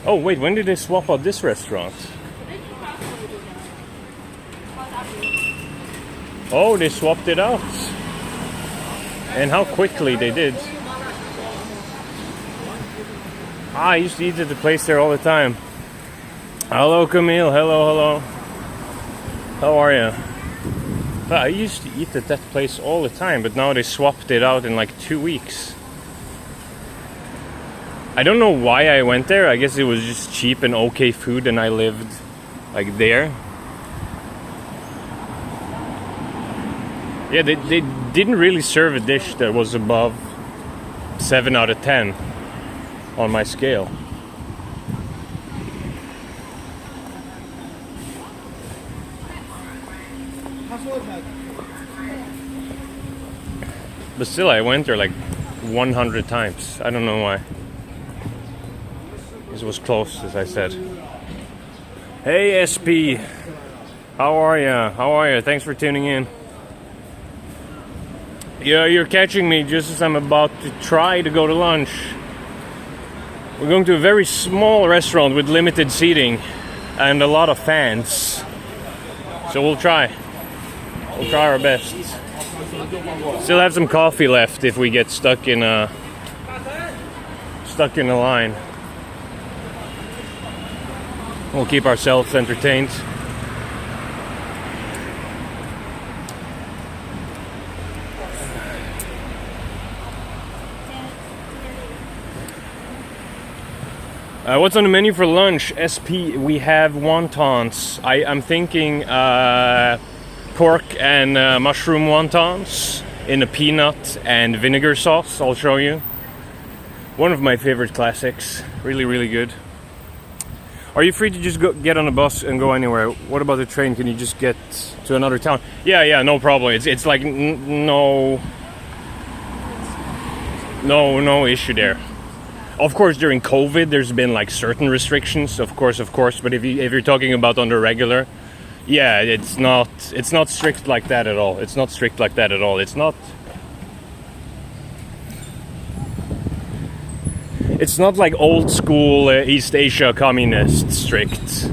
A: Oh wait, when did they swap out this restaurant? Oh, they swapped it out. And how quickly they did. I used to eat at the place there all the time. Hello, Camille. Hello. How are you? I used to eat at that place all the time, but now they swapped it out in like 2 weeks. I don't know why I went there. I guess it was just cheap and okay food and I lived like there. Yeah, they didn't really serve a dish that was above 7 out of 10 on my scale. But still, I went there like 100 times. I don't know why. It was close, as I said. Hey, SP. How are you? Thanks for tuning in. Yeah, you're catching me just as I'm about to try to go to lunch. We're going to a very small restaurant with limited seating and a lot of fans. So we'll try our best. Still have some coffee left if we get stuck in a line. We'll keep ourselves entertained. What's on the menu for lunch? SP, we have wontons. I'm thinking pork and mushroom wontons in a peanut and vinegar sauce. I'll show you. One of my favorite classics. Really, really good. Are you free to just get on a bus and go anywhere? What about the train? Can you just get to another town? Yeah, no problem. It's like no issue there. Of course, during COVID, there's been like certain restrictions, of course. But if you're talking about on the regular, yeah, it's not strict like that at all. It's not strict like that at all. It's not like old school East Asia communist strict.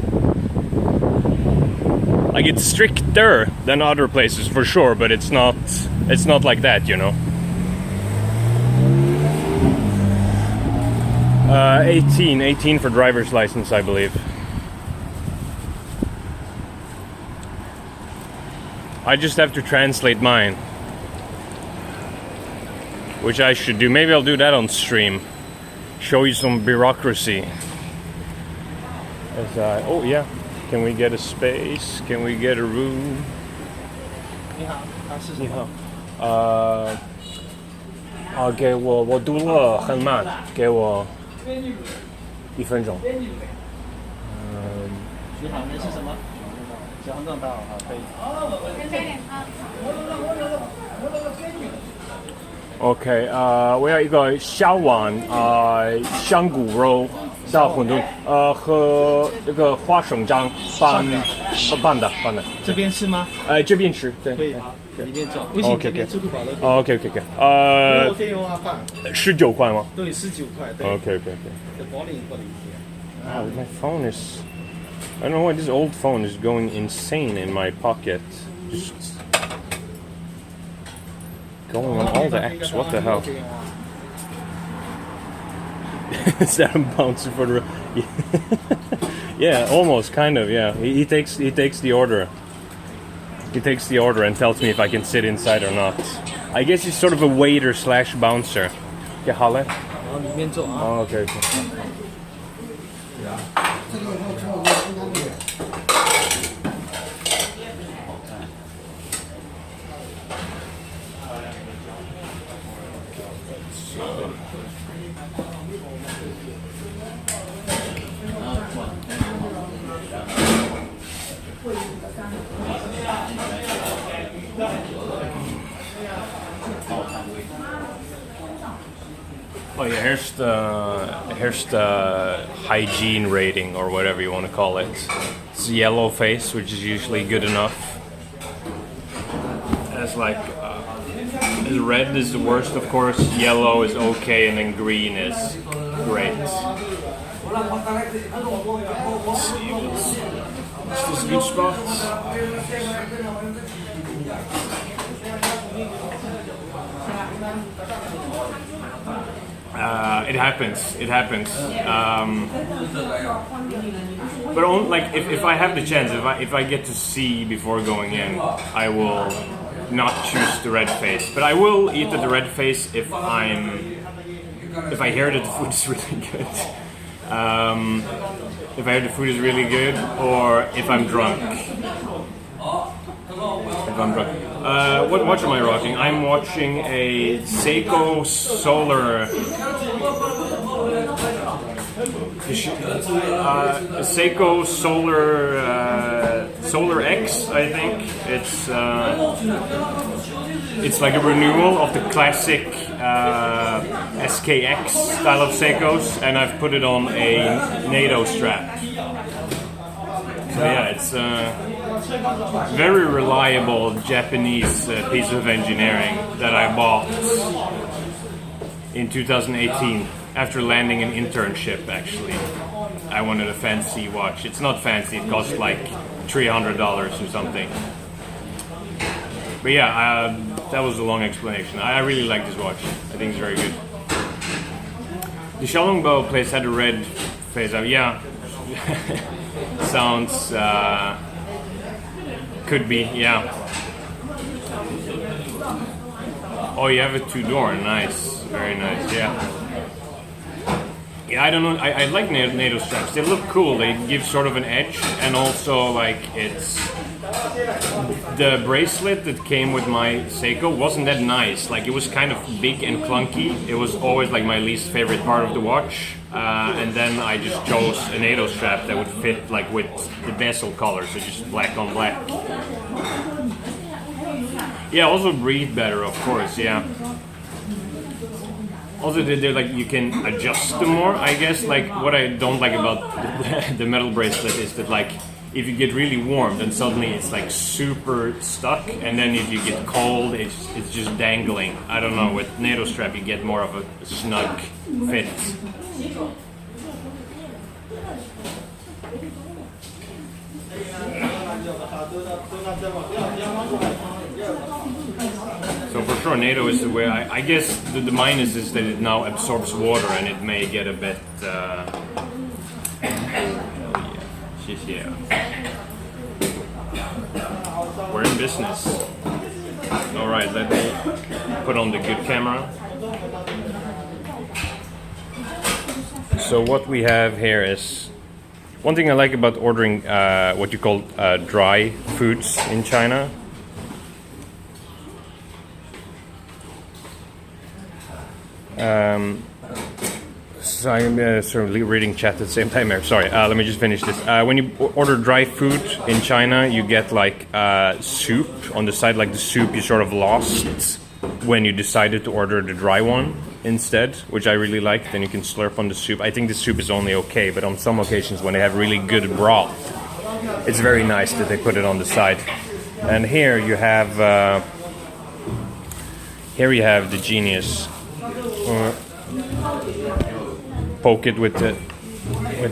A: Like it's stricter than other places for sure, but it's not like that, you know. 18 for driver's license, I believe. I just have to translate mine, which I should do. Maybe I'll do that on stream. Show you some bureaucracy. Oh yeah, can we get a space? Can we get a room?
B: 你好，是什么？
A: 你好，给我读了很慢，给我1分钟。
B: 你好，您是什么？小黄正道，好，可以。
A: OK， 我要一个小碗香菇肉大馄饨，和那个花生酱拌的。
B: 这边吃吗？
A: 这边吃，对。
B: 可以，好，里面走。微信这边支付宝都可以。
A: OK，
B: 费用啊，饭。
A: 19块吗？
B: 对，19块。对。
A: OK。My phone is. I don't know why this old phone is going insane in my pocket. Just going on all the apps. What the hell? Is that a bouncer for the? Yeah, almost, kind of. Yeah, he takes the order. He takes the order and tells me if I can sit inside or not. I guess he's sort of a waiter / bouncer. Yeah, Halle.
B: 然后里面坐啊。
A: Oh, okay. Oh yeah, here's the hygiene rating or whatever you want to call it. It's yellow face, which is usually good enough. It's like red is the worst, of course. Yellow is okay, and then green is great. Let's see, is this a good spot? It happens. But like if I have the chance, if I get to see before going in, I will not choose the red face. But I will eat the red face if I hear that the food is really good. If I hear the food is really good, or if I'm drunk. If I'm drunk. What watch am I watching? I'm watching a Seiko Solar. Seiko Solar X, I think. It's like a renewal of the classic SKX style of Seikos, and I've put it on a NATO strap. So yeah, it's very reliable Japanese piece of engineering that I bought in 2018 after landing an internship. Actually, I wanted a fancy watch. It's not fancy; it cost like $300 or something. But yeah, that was a long explanation. I really like this watch. I think it's very good. The Xiaolongbao place had a red face. Yeah, sounds. Could be, yeah. Oh, you have a 2-door. Nice. Very nice, yeah. Yeah, I don't know. I like NATO straps. They look cool. They give sort of an edge, and also like it's the bracelet that came with my Seiko wasn't that nice. Like it was kind of big and clunky. It was always like my least favorite part of the watch. And then I just chose a NATO strap that would fit like with the bezel color, so just black on black. Yeah, also breathe better, of course. Yeah. Also, they're like you can adjust them more. I guess like what I don't like about the metal bracelet is that like if you get really warm, then suddenly it's like super stuck, and then if you get cold, it's just dangling. I don't know. With NATO strap, you get more of a snug fit. So for sure, NATO is the way. I guess the minus is that it now absorbs water and it may get a bit. Yeah. We're in business. All right, let me put on the good camera. So what we have here is one thing I like about ordering what you call dry foods in China. So I'm sort of reading chat at the same time here. Sorry, let me just finish this. When you order dry food in China, you get like soup on the side. Like the soup you sort of lost when you decided to order the dry one instead, which I really like. Then you can slurp on the soup. I think the soup is only okay, but on some occasions when they have really good broth, it's very nice that they put it on the side. And here you have the genius. Poke it with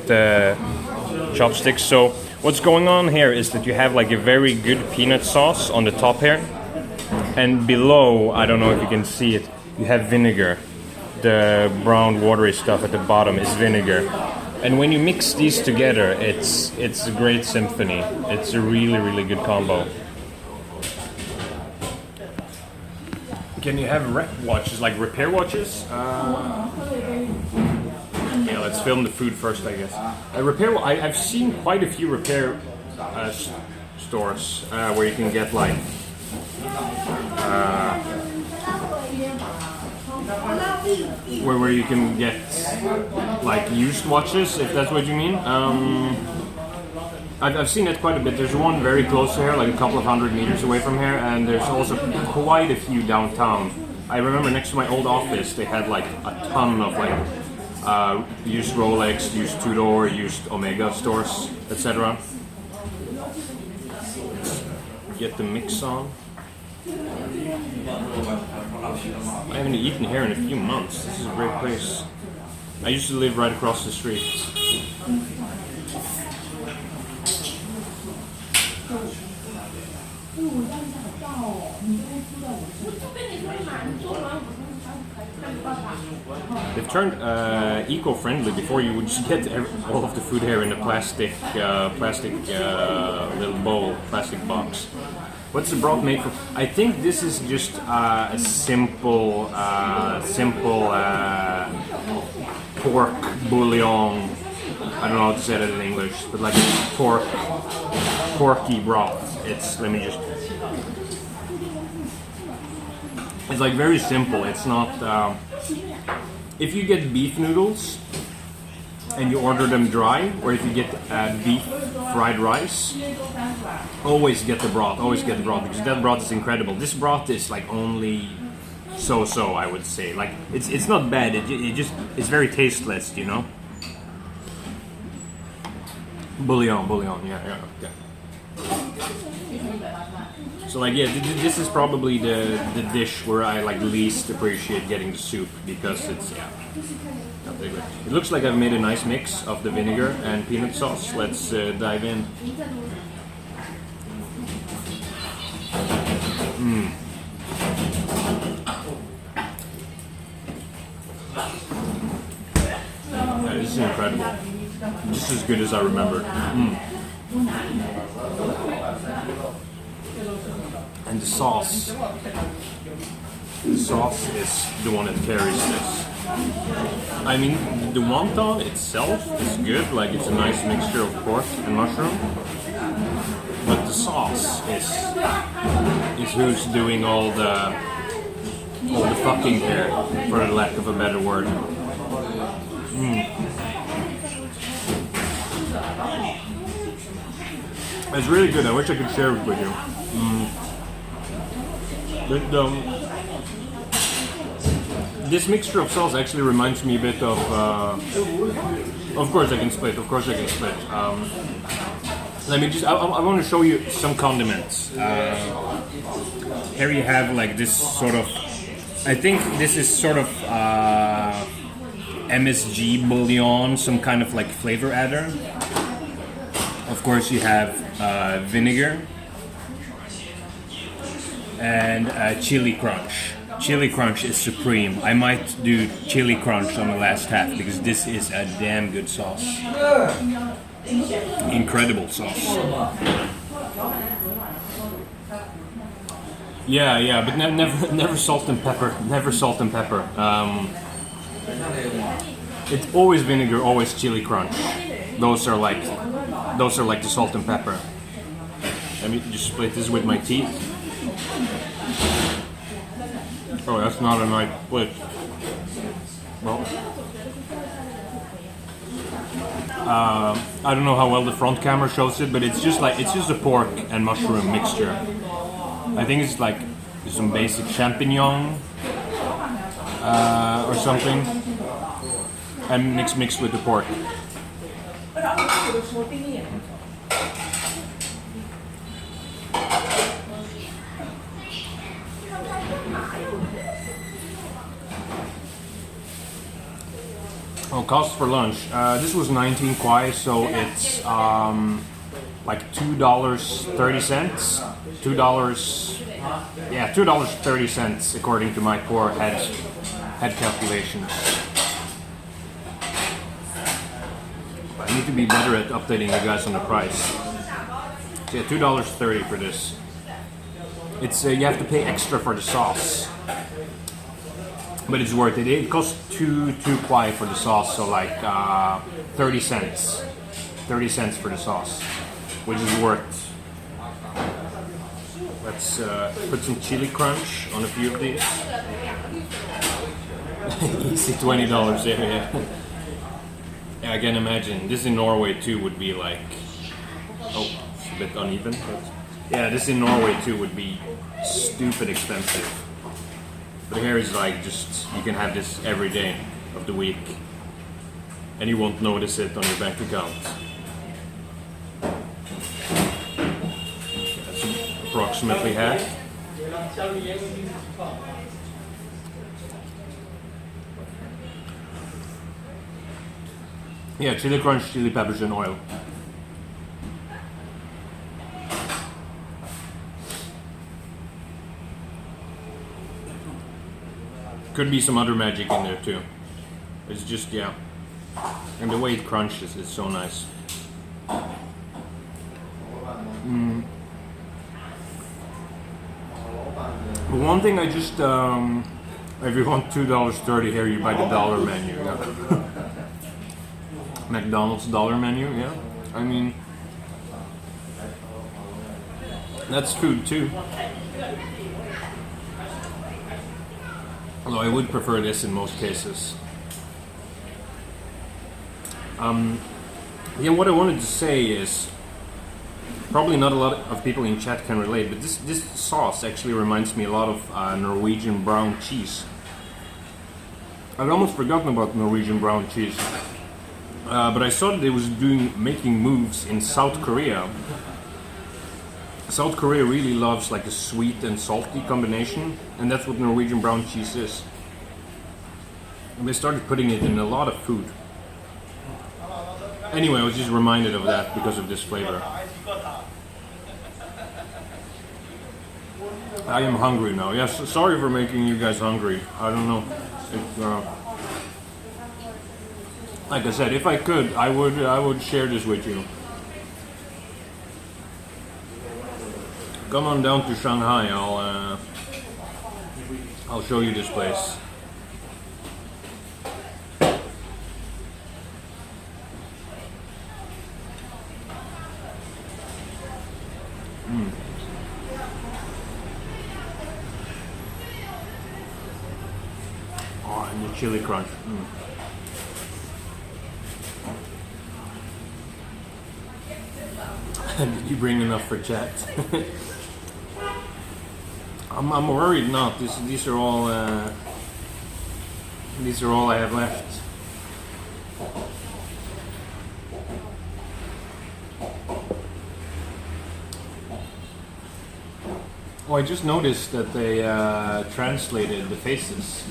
A: the chopsticks. So what's going on here is that you have like a very good peanut sauce on the top here, and below, I don't know if you can see it, you have vinegar. The brown watery stuff at the bottom is vinegar, and when you mix these together, it's a great symphony. It's a really good combo. Can you have rep watches, like repair watches? Yeah, let's film the food first, I guess. I've seen quite a few repair stores where you can get like where you can get like used watches, if that's what you mean. I've seen it quite a bit. There's one very close to here, like a couple of 100 meters away from here, and there's also quite a few downtown. I remember next to my old office, they had like a ton of like used Rolex, used Tudor, used Omega stores, etc. Get the mix on. I haven't eaten here in a few months. This is a great place. I used to live right across the street. They've turned eco-friendly. Before you would just get all of the food here in a plastic little bowl, plastic box. What's the broth made from? I think this is just a simple pork bouillon. I don't know how to say that in English, but like porky broth. It's it's like very simple. It's not. If you get beef noodles and you order them dry, or if you get beef fried rice, always get the broth. Always get the broth, because that broth is incredible. This broth is like only so, I would say. Like it's not bad. It's very tasteless, you know. Bouillon, yeah. So like yeah, this is probably the dish where I like least appreciate getting the soup, because it's not very good. It looks like I've made a nice mix of the vinegar and peanut sauce. Let's dive in. Yeah, this is incredible. Just as good as I remembered. And the sauce is the one that carries this. I mean, the wonton itself is good, like it's a nice mixture of pork and mushroom. But the sauce is who's doing all the fucking here, for the lack of a better word. It's really good. I wish I could share it with you. But this mixture of sauce actually reminds me a bit of course I can split. Let me just. I want to show you some condiments. Here you have like this sort of. I think this is sort of MSG bouillon, some kind of like flavor adder. Of course, you have vinegar and chili crunch. Chili crunch is supreme. I might do chili crunch on the last half because this is a damn good sauce. Incredible sauce. Yeah, but never salt and pepper. Never salt and pepper. It's always vinegar, always chili crunch. Those are like the salt and pepper. Let me just split this with my teeth. Oh, that's not a nice split. Well, I don't know how well the front camera shows it, but it's just a pork and mushroom mixture. I think it's like some basic champignon or something, and mixed with the pork. Oh, cost for lunch. This was 19 kwai, so it's like $2.30. $2.30 according to my poor head calculations. I need to be better at updating you guys on the price. So yeah, $2.30 for this. It's you have to pay extra for the sauce, but it's worth it. It costs two kwai for the sauce, so like 30 cents. 30 cents for the sauce, which is worth. Let's put some chili crunch on a few of these. Easy $20 there, yeah. Yeah, I can imagine. This in Norway too would be like, oh, it's a bit uneven, but yeah, this in Norway too would be stupid expensive. But here is like just, you can have this every day of the week and you won't notice it on your bank account. That's approximately half. Yeah, chili crunch, chili peppers and oil. Could be some other magic in there too. It's just, yeah. And the way it crunches is so nice. But one thing I just, if you want $2.30 here, you buy the dollar menu. Yeah. McDonald's dollar menu, yeah. I mean, that's food too. Although I would prefer this in most cases. Yeah, what I wanted to say is, probably not a lot of people in chat can relate, but this sauce actually reminds me a lot of Norwegian brown cheese. I'd almost forgotten about Norwegian brown cheese. But I saw that it was making moves in South Korea. South Korea really loves like a sweet and salty combination, and that's what Norwegian brown cheese is. And they started putting it in a lot of food. Anyway, I was just reminded of that because of this flavor. I am hungry now. Yes, sorry for making you guys hungry. I don't know. Like I said, if I could, I would share this with you. Come on down to Shanghai. I'll show you this place. Oh, and the chili crunch. Did you bring enough for chat? I'm worried not. These are all I have left. Oh, I just noticed that they translated the faces.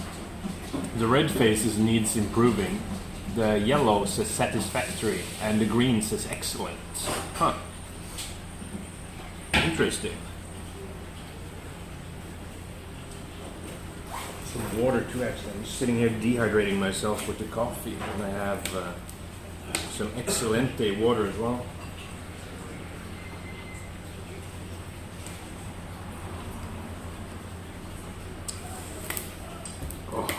A: The red faces needs improving. The yellow says satisfactory, and the green says excellent. Huh. Interesting. Some water too, actually. I'm just sitting here dehydrating myself with the coffee, and I have some Excelente water as well. Oh, okay.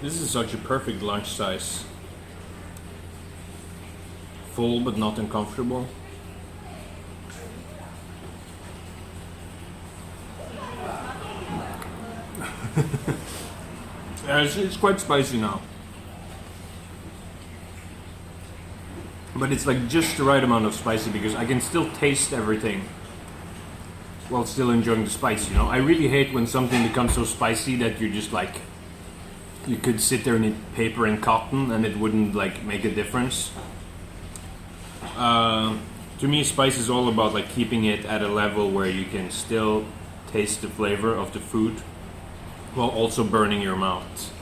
A: This is such a perfect lunch size. Full but not uncomfortable. Yeah, it's quite spicy now. But it's like just the right amount of spicy because I can still taste everything while still enjoying the spice, you know? I really hate when something becomes so spicy that you're just like, you could sit there and eat paper and cotton and it wouldn't like make a difference. To me, spice is all about like keeping it at a level where you can still taste the flavor of the food while also burning your mouth.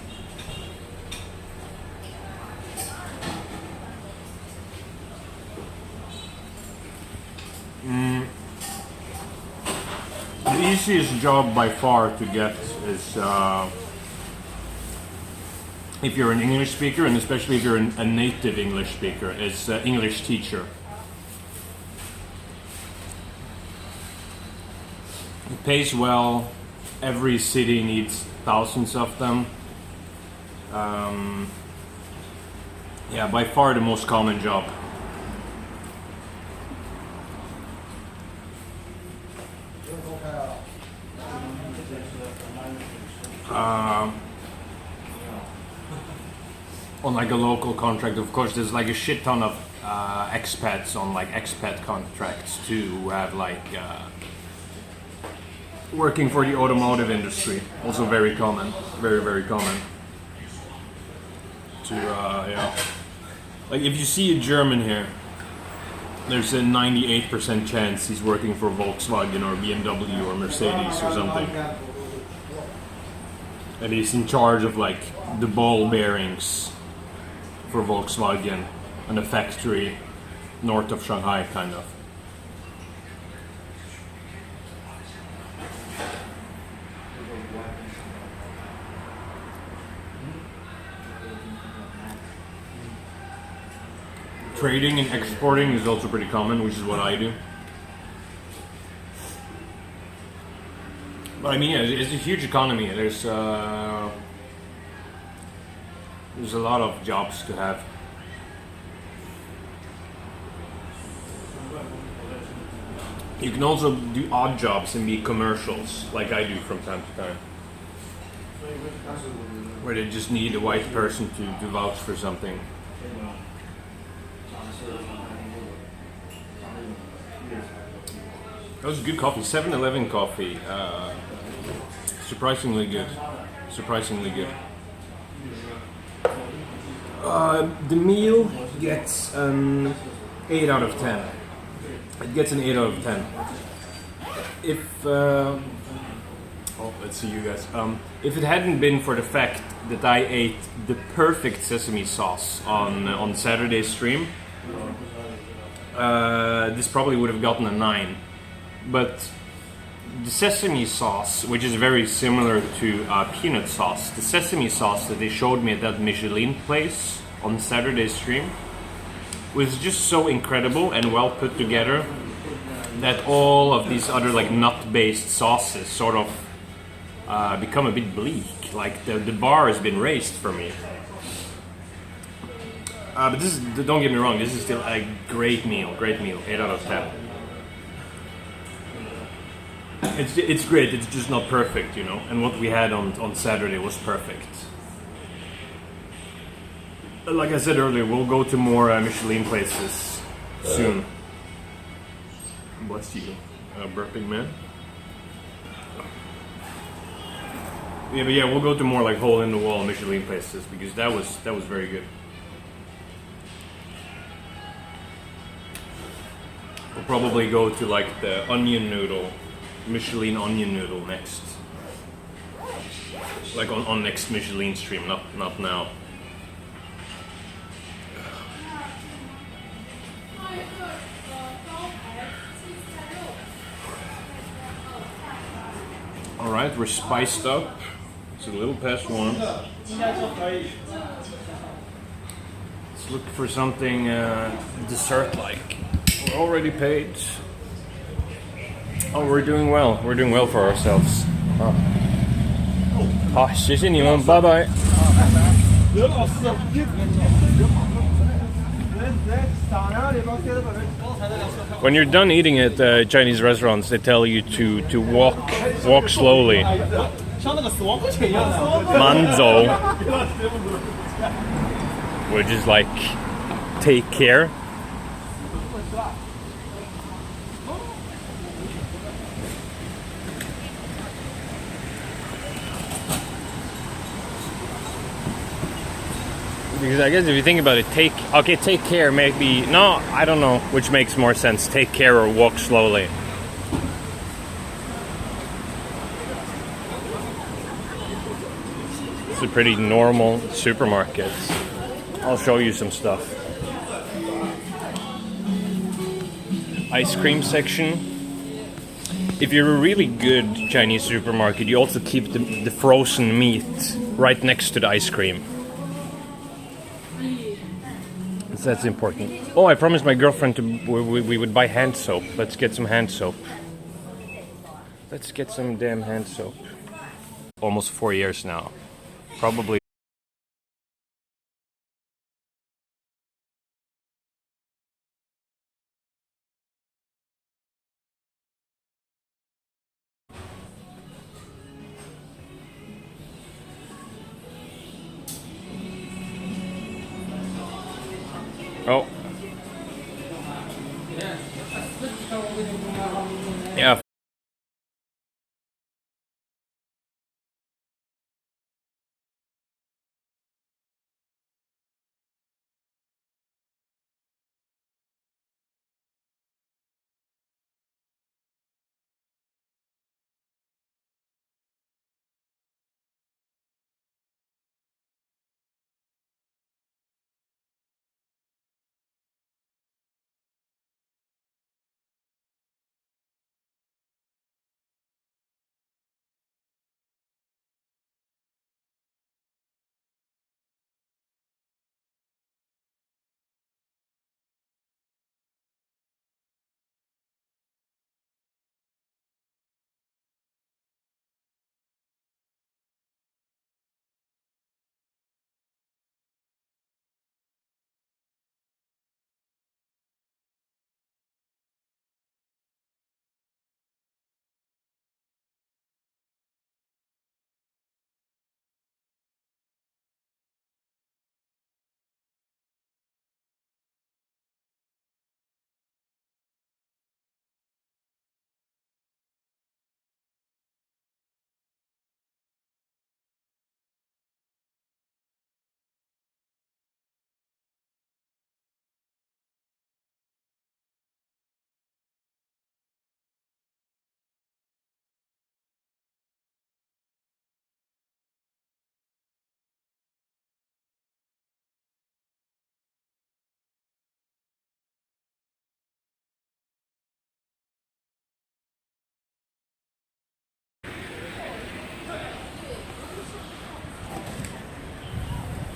A: The easiest job by far to get is if you're an English speaker, and especially if you're a native English speaker, is English teacher. It pays well. Every city needs thousands of them. Yeah, by far the most common job. On like a local contract, of course, there's like a shit ton of expats on like expat contracts too, who have like working for the automotive industry. Also very common, very common. To yeah, like if you see a German here, there's a 98% chance he's working for Volkswagen or BMW or Mercedes or something. And he's in charge of like the ball bearings for Volkswagen and a factory north of Shanghai, kind of. Trading and exporting is also pretty common, which is what I do. But I mean, yeah, it's a huge economy. There's a lot of jobs to have. You can also do odd jobs and be commercials, like I do from time to time. Where they just need a white person to vouch for something. That was good coffee, 7-Eleven coffee. Surprisingly good. Surprisingly good. The meal gets an 8 out of 10. It gets an 8 out of 10. If oh, let's see you guys. If it hadn't been for the fact that I ate the perfect sesame sauce on Saturday's stream, this probably would have gotten a 9. But the sesame sauce, which is very similar to peanut sauce, the sesame sauce that they showed me at that Michelin place on Saturday's stream was just so incredible and well put together that all of these other like nut-based sauces sort of become a bit bleak. Like the bar has been raised for me. But this is, don't get me wrong, this is still a great meal, 8 out of 10. It's great, it's just not perfect, you know, and what we had on Saturday was perfect. Like I said earlier, we'll go to more Michelin places soon. Bless you, burping man. Yeah, but yeah, we'll go to more like hole-in-the-wall Michelin places because that was very good. We'll probably go to like the onion noodle, Michelin onion noodle next. Like on next Michelin stream, not now. Alright, we're spiced up. It's a little past 1. Let's look for something dessert-like. We're already paid. Oh, we're doing well. We're doing well for ourselves. Oh, 谢谢你们, bye bye. When you're done eating at Chinese restaurants, they tell you to walk slowly. Manzou, which is like take care. Because I guess if you think about it, take care maybe, no, I don't know which makes more sense, take care or walk slowly. It's a pretty normal supermarket. I'll show you some stuff. Ice cream section. If you're a really good Chinese supermarket, you also keep the frozen meat right next to the ice cream. That's important. Oh, I promised my girlfriend we would buy hand soap. Let's get some hand soap. Let's get some damn hand soap. Almost 4 years now. Probably. Oh. Yeah.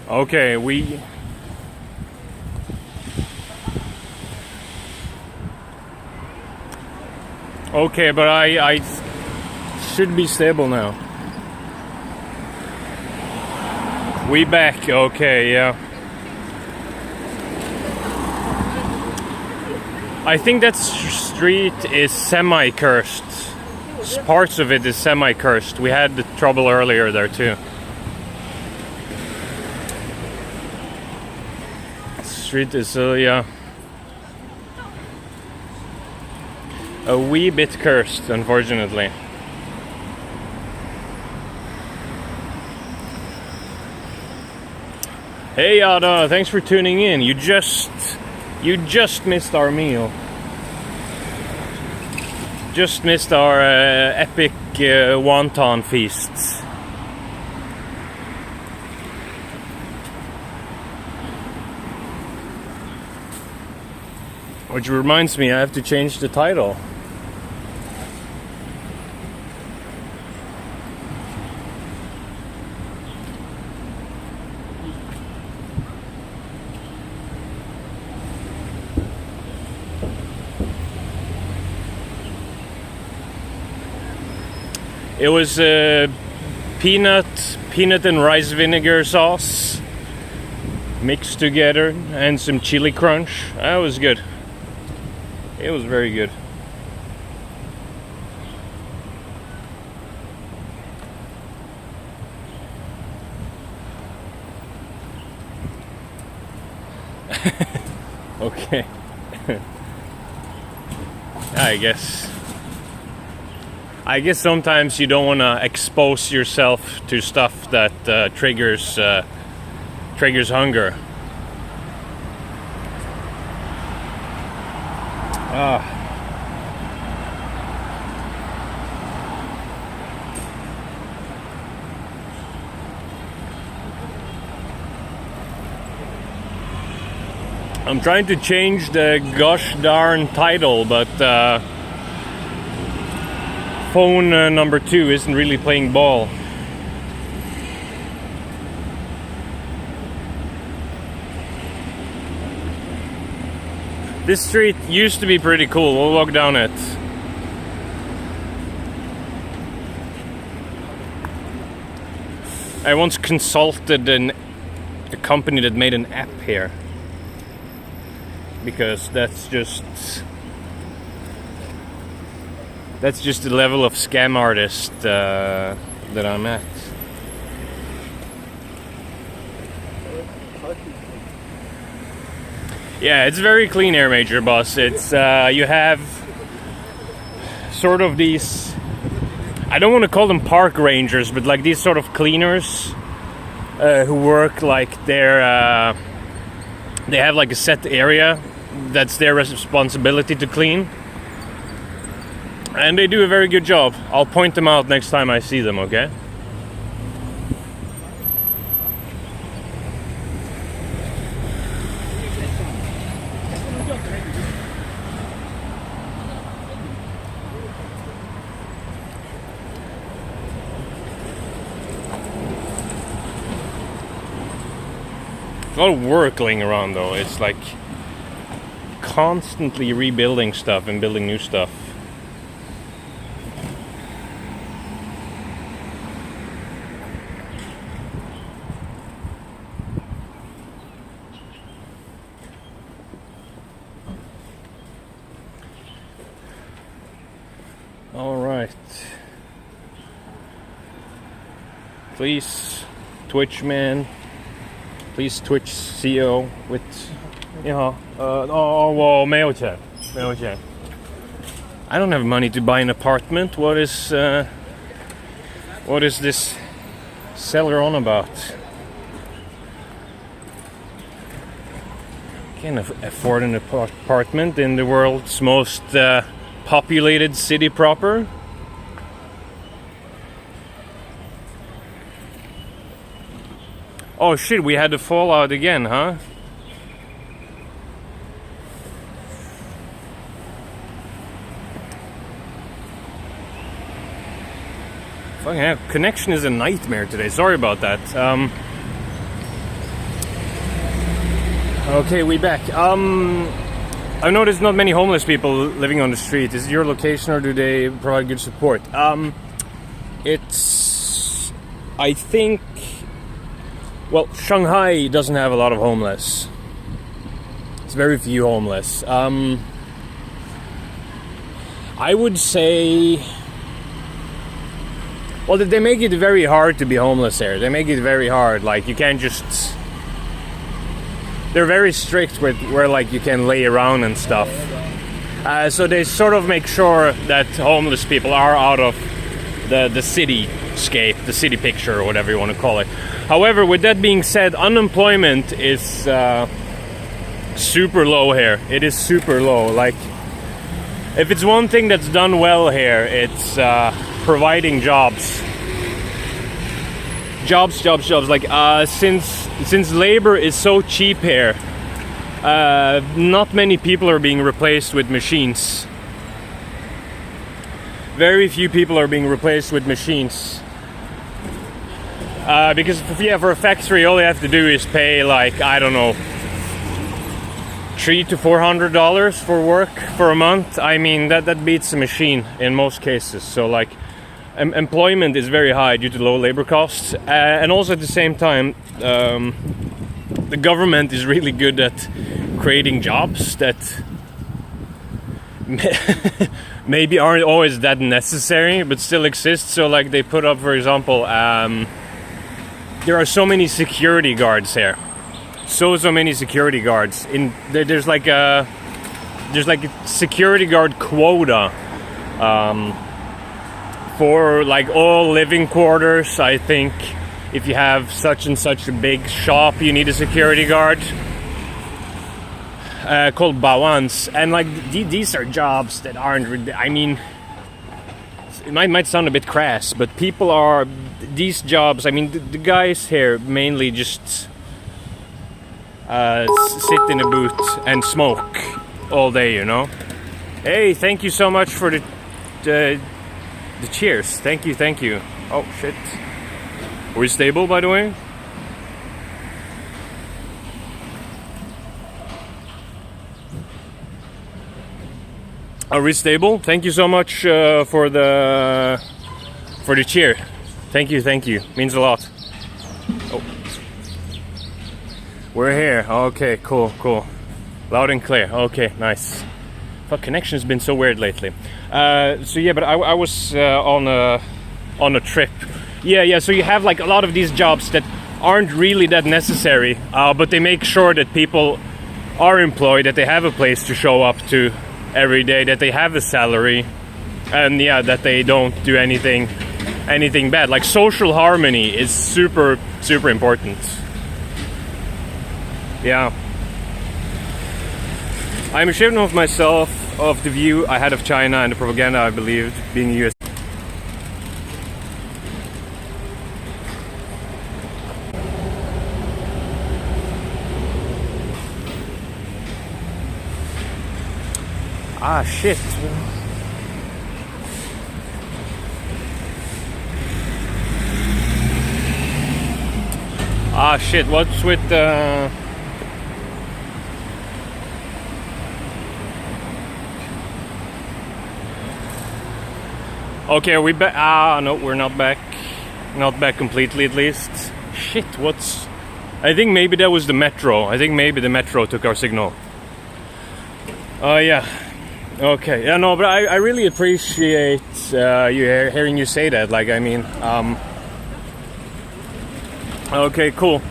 A: Okay, Okay, but I should be stable now. We back, okay, yeah. I think that street is semi-cursed. Parts of it is semi-cursed. We had the trouble earlier there too. Street is yeah, a wee bit cursed, unfortunately. Hey Ada, thanks for tuning in. You just missed our meal. Just missed our epic wonton feasts. Which reminds me, I have to change the title. It was peanut and rice vinegar sauce mixed together and some chili crunch. That was good. It was very good. Okay. I guess sometimes you don't want to expose yourself to stuff that triggers hunger. I'm trying to change the gosh darn title, but phone number 2 isn't really playing ball. This street used to be pretty cool. We'll walk down it. I once consulted a company that made an app here, because that's just the level of scam artist that I'm at. Yeah, it's very clean here, Major Boss. It's you have sort of these, I don't want to call them park rangers, but like these sort of cleaners who work like they have like a set area that's their responsibility to clean. And they do a very good job. I'll point them out next time I see them, okay? A lot of work going around though. It's like constantly rebuilding stuff and building new stuff. All right. Please, Twitch man. Please Twitch CEO with, mail check. I don't have money to buy an apartment. What is this seller on about? Can't afford an apartment in the world's most populated city proper. Oh shit, we had the fallout again, huh? Fucking hell, connection is a nightmare today. Sorry about that. Okay, we back. I've noticed not many homeless people living on the street. Is it your location or do they provide good support? It's... I think... Well, Shanghai doesn't have a lot of homeless. It's very few homeless. I would say, well, they make it very hard to be homeless here. They make it very hard. Like, you can't just... They're very strict with where, like, you can lay around and stuff. So they sort of make sure that homeless people are out of the cityscape, the city picture, or whatever you want to call it. However, with that being said, unemployment is super low here. It is super low. Like, if it's one thing that's done well here, it's providing jobs. Jobs. Like, since labor is so cheap here, not many people are being replaced with machines. Very few people are being replaced with machines. Because for a factory, all you have to do is pay, like, I don't know, $300 to $400 for work for a month. I mean, that beats a machine in most cases. So, like, employment is very high due to low labor costs, and also at the same time, the government is really good at creating jobs that maybe aren't always that necessary, but still exist. So, like, they put up, for example, there are so many security guards here. So many security guards. There's like a security guard quota. For, like, all living quarters. I think if you have such and such a big shop, you need a security guard called bawans. And, like, these are jobs that aren't, I mean, it might sound a bit crass, but people are, these jobs, I mean, the guys here mainly just sit in a booth and smoke all day, you know. Hey, thank you so much for the cheers. Thank you. Oh, shit. Are we stable, by the way? Are we stable? Thank you so much for the cheer. Thank you. Means a lot. Oh. We're here. Okay, cool. Loud and clear. Okay, nice. Fuck, connection's been so weird lately. So yeah, but I was on a trip. Yeah. So you have, like, a lot of these jobs that aren't really that necessary, but they make sure that people are employed, that they have a place to show up to every day, that they have a salary, and yeah, that they don't do anything bad. Like, social harmony is super important. Yeah. I'm ashamed of myself, of the view I had of China and the propaganda I believed being US. Ah, shit. Ah, shit. What's with Okay, are we back? Ah, no, we're not back. Not back completely, at least. Shit, what's... I think maybe that was the metro. I think maybe the metro took our signal. Yeah. Okay. Yeah, no, but I really appreciate hearing you say that. Like, I mean... Okay, cool.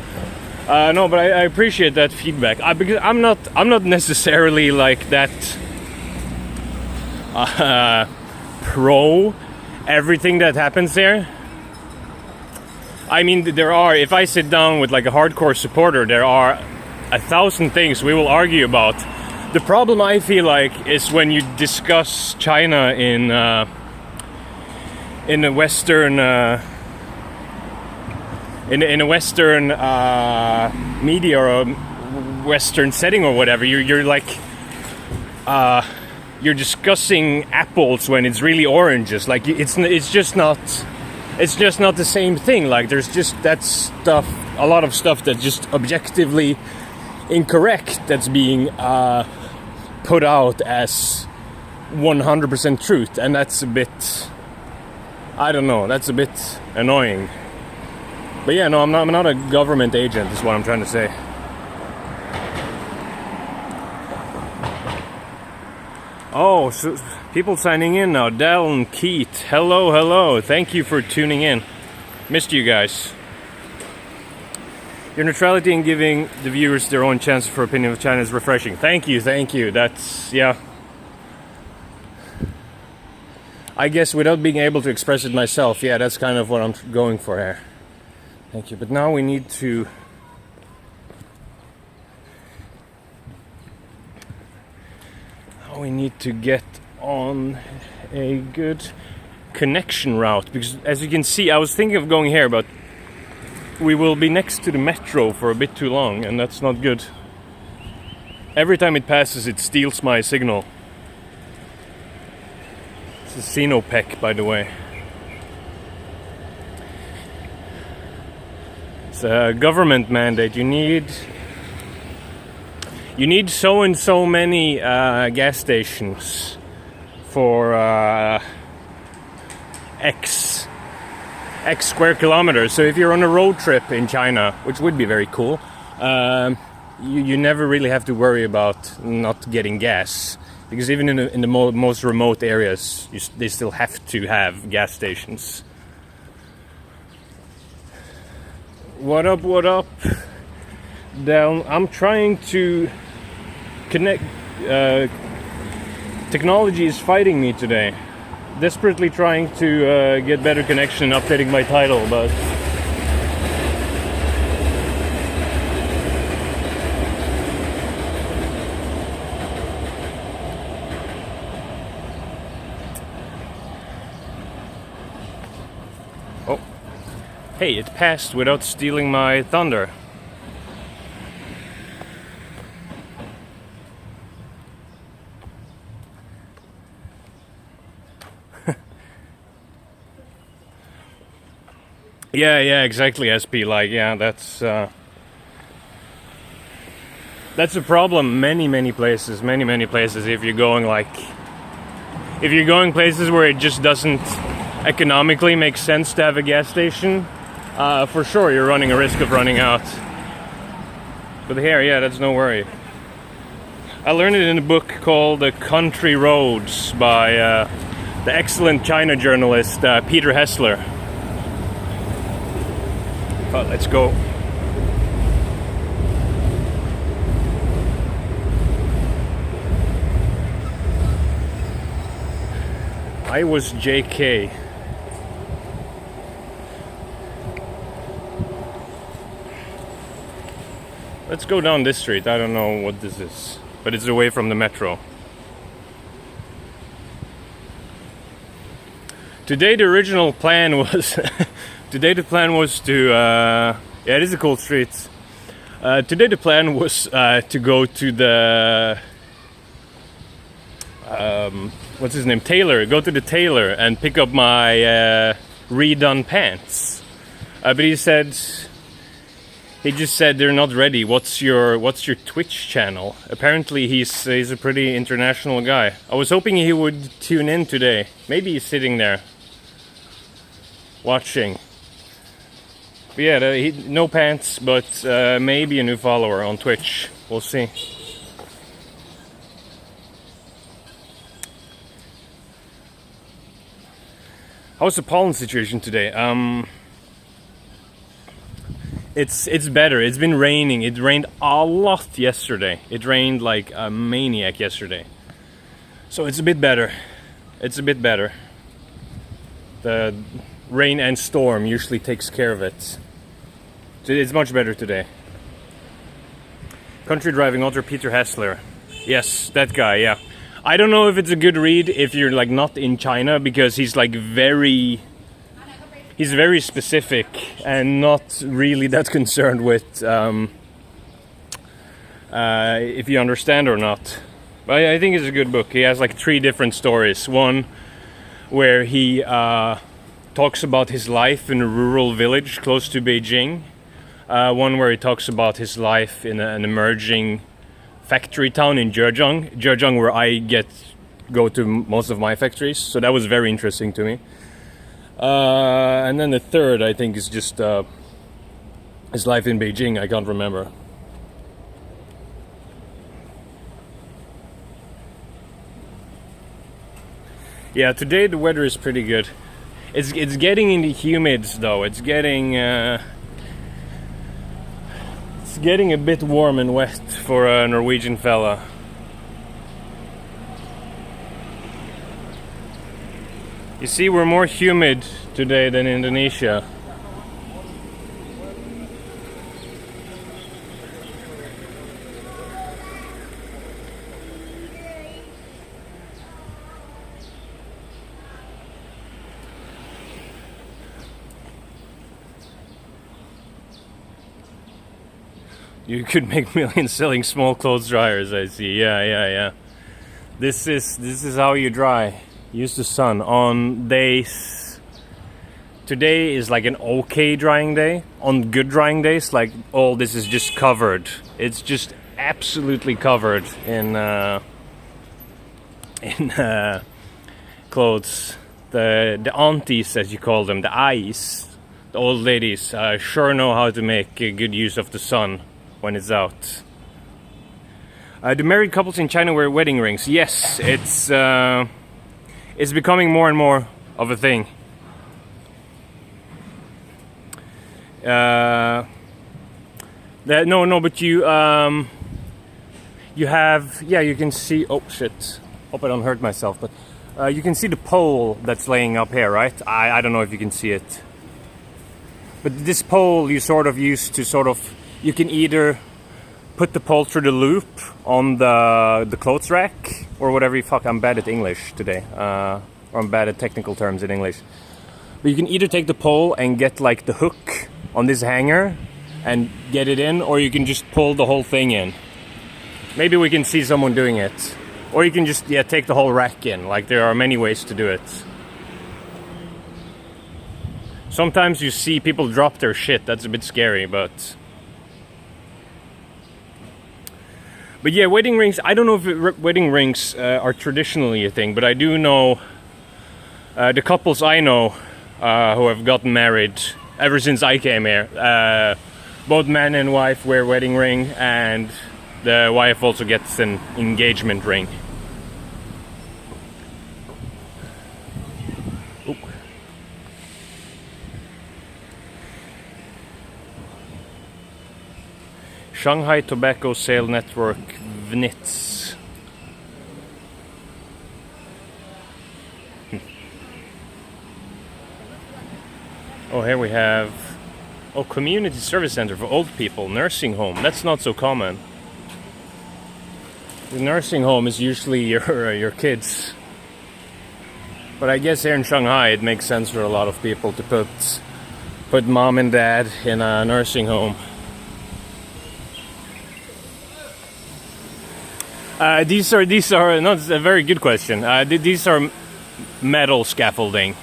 A: No, but I appreciate that feedback. Because I'm not necessarily, like, that... pro everything that happens there. I mean, there are, if I sit down with, like, a hardcore supporter, there are 1,000 things we will argue about. The problem, I feel like, is when you discuss China in a Western in a Western media or a Western setting or whatever. You're like you're discussing apples when it's really oranges. Like, it's just not the same thing. Like, there's just that stuff, a lot of stuff that's just objectively incorrect that's being put out as 100% truth, and that's a bit, I don't know, that's a bit annoying. But yeah, no, I'm not a government agent, is what I'm trying to say. Oh, so people signing in now. Dell and Keith. Hello, hello. Thank you for tuning in. Missed you guys. Your neutrality in giving the viewers their own chance for opinion of China is refreshing. Thank you, thank you. That's, yeah. I guess without being able to express it myself, yeah, that's kind of what I'm going for here. Thank you. But now we need to... get on a good connection route, because as you can see, I was thinking of going here, but we will be next to the metro for a bit too long, and that's not good. Every time it passes, it steals my signal. It's a Sinopec, by the way. It's a government mandate. You need so and so many gas stations for X square kilometers. So if you're on a road trip in China, which would be very cool, you never really have to worry about not getting gas, because even in the most remote areas, they still have to have gas stations. What up? What up? Down. I'm trying to connect. Technology is fighting me today. Desperately trying to get better connection, updating my title, but oh, hey, it passed without stealing my thunder. Yeah, exactly, SP. Like, yeah, that's a problem. Many places. If you're going places where it just doesn't economically make sense to have a gas station, for sure you're running a risk of running out. But here, yeah, that's no worry. I learned it in a book called Country Roads by the excellent China journalist Peter Hessler. Let's go. I was JK. Let's go down this street. I don't know what this is, but it's away from the metro. Today the original plan was to yeah, it is a cool street. Today the plan was to go to the what's his name, tailor. Go to the tailor and pick up my redone pants. But he just said they're not ready. What's your Twitch channel? Apparently he's a pretty international guy. I was hoping he would tune in today. Maybe he's sitting there watching. But yeah, no pants, but maybe a new follower on Twitch. We'll see. How's the pollen situation today? It's better. It's been raining. It rained a lot yesterday. It rained like a maniac yesterday. So it's a bit better. The rain and storm usually takes care of it. So it's much better today. Country Driving Author Peter Hessler. Yes, that guy, yeah. I don't know if it's a good read if you're like not in China, because he's like very specific and not really that concerned with if you understand or not. But I think it's a good book. He has like 3 different stories. One where he talks about his life in a rural village close to Beijing. One where he talks about his life in an emerging factory town in Zhejiang, where I go to most of my factories. So that was very interesting to me. And then the third, I think, is just his life in Beijing. I can't remember. Yeah, today the weather is pretty good. It's getting in the humids though. It's getting a bit warm and wet for a Norwegian fella. You see, we're more humid today than Indonesia. You could make millions selling small clothes dryers, I see. Yeah. This is how you dry. Use the sun on days. Today is like an okay drying day. On good drying days, like all this is just covered. It's just absolutely covered in clothes. The aunties, as you call them, the ais, the old ladies, sure know how to make a good use of the sun when it's out. Do married couples in China wear wedding rings? Yes, it's becoming more and more of a thing. But you have, yeah, you can see. Oh shit! Hope I don't hurt myself. But you can see the pole that's laying up here, right? I don't know if you can see it. But this pole you sort of use to you can either put the pole through the loop on the clothes rack or whatever you fuck. I'm bad at English today, or I'm bad at technical terms in English. But you can either take the pole and get like the hook on this hanger and get it in, or you can just pull the whole thing in. Maybe we can see someone doing it, or you can just take the whole rack in. Like there are many ways to do it. Sometimes you see people drop their shit. That's a bit scary, but yeah, wedding rings. I don't know if wedding rings are traditionally a thing, but I do know the couples I know who have gotten married ever since I came here. Both man and wife wear wedding ring, and the wife also gets an engagement ring. Oop. Shanghai Tobacco Sale Network, VNITS. Oh, here we have community service center for old people, nursing home. That's not so common. The nursing home is usually your kids. But I guess here in Shanghai it makes sense for a lot of people to put mom and dad in a nursing home. These are no, it's a very good question. These are metal scaffolding.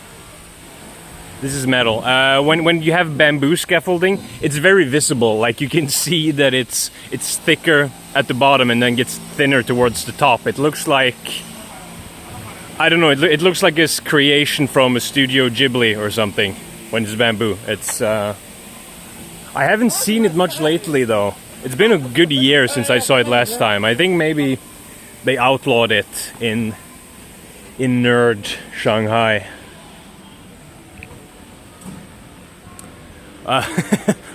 A: This is metal. When you have bamboo scaffolding, it's very visible. Like you can see that it's thicker at the bottom and then gets thinner towards the top. It looks like, I don't know. It looks like a creation from a Studio Ghibli or something. When it's bamboo, it's. I haven't seen it much lately though. It's been a good year since I saw it last time. I think maybe they outlawed it in nerd Shanghai.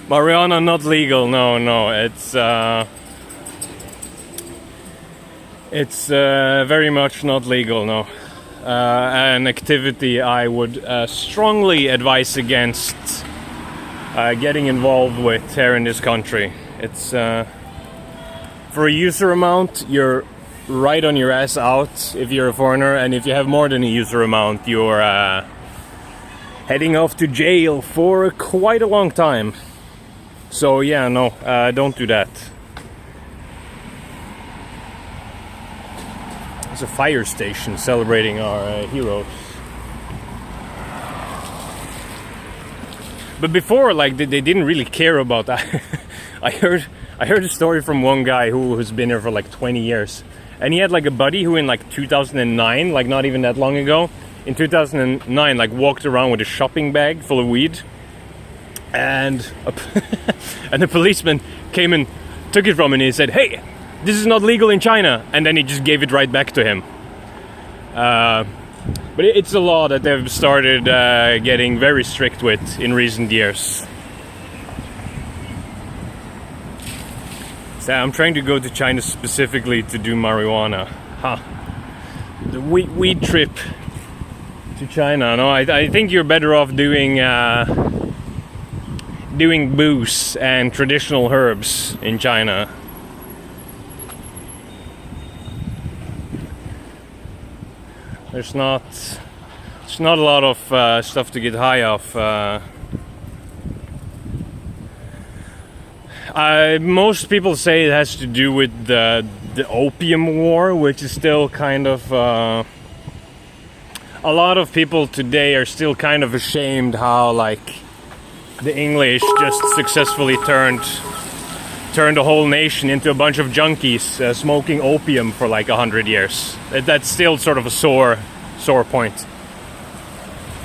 A: Marijuana not legal. No. It's very much not legal. No, an activity I would strongly advise against getting involved with here in this country. It's for a user amount, you're right on your ass out if you're a foreigner, and if you have more than a user amount, you're heading off to jail for quite a long time. So yeah, no, don't do that. It's a fire station celebrating our heroes. But before, like, they didn't really care about that. I heard a story from one guy who's been here for like 20 years. And he had like a buddy who in like 2009, like not even that long ago, in 2009, like walked around with a shopping bag full of weed. And the policeman came and took it from him and he said, "Hey, this is not legal in China." And then he just gave it right back to him. But it's a law that they've started getting very strict with in recent years. So I'm trying to go to China specifically to do marijuana. The weed trip to China. No, I think you're better off doing doing booze and traditional herbs in China. There's not a lot of stuff to get high off. Most people say it has to do with the opium war, which is still kind of a lot of people today are still kind of ashamed how like the English just successfully turned a whole nation into a bunch of junkies smoking opium for like 100 years. That's still sort of a sore point.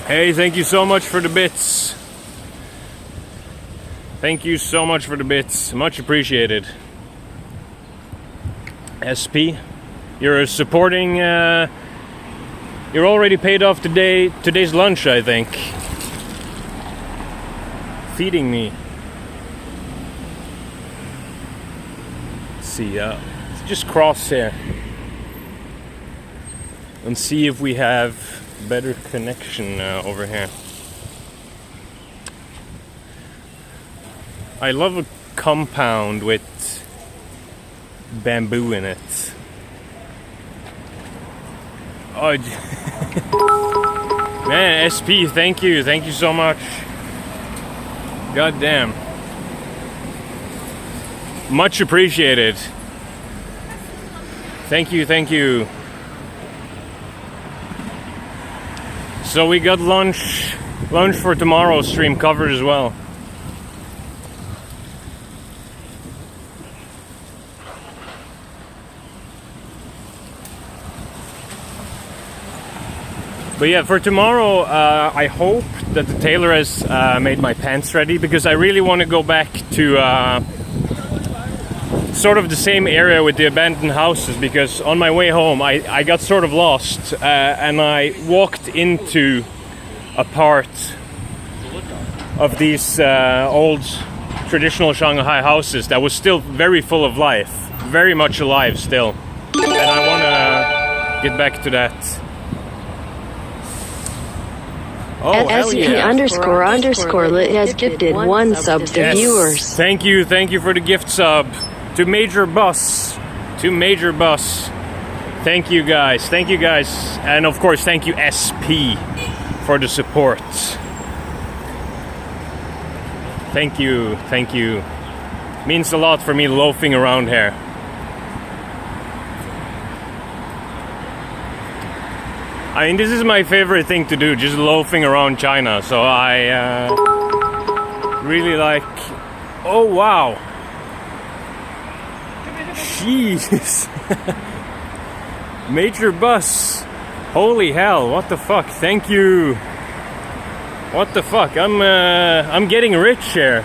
A: Hey, thank you so much for the bits. Thank you so much for the bits. Much appreciated. SP, you're supporting. You're already paid off today's lunch, I think. Feeding me. Let's see. Let's just cross here and see if we have better connection over here. I love a compound with bamboo in it. Oh, man, SP, thank you so much. God damn. Much appreciated. Thank you. So we got lunch for tomorrow's stream covered as well. But yeah, for tomorrow, I hope that the tailor has made my pants ready, because I really want to go back to sort of the same area with the abandoned houses, because on my way home I got sort of lost and I walked into a part of these old traditional Shanghai houses that was still very full of life, very much alive still, and I want to get back to that. Oh,
C: SP__lit has gifted one sub to viewers.
A: Thank you for the gift sub to Major Bus. Thank you guys, and of course thank you SP for the support. Thank you. Means a lot for me loafing around here. I mean, this is my favorite thing to do, just loafing around China. So I really like... Oh, wow. Jeez. Major Bus. Holy hell, what the fuck? Thank you. What the fuck? I'm getting rich here.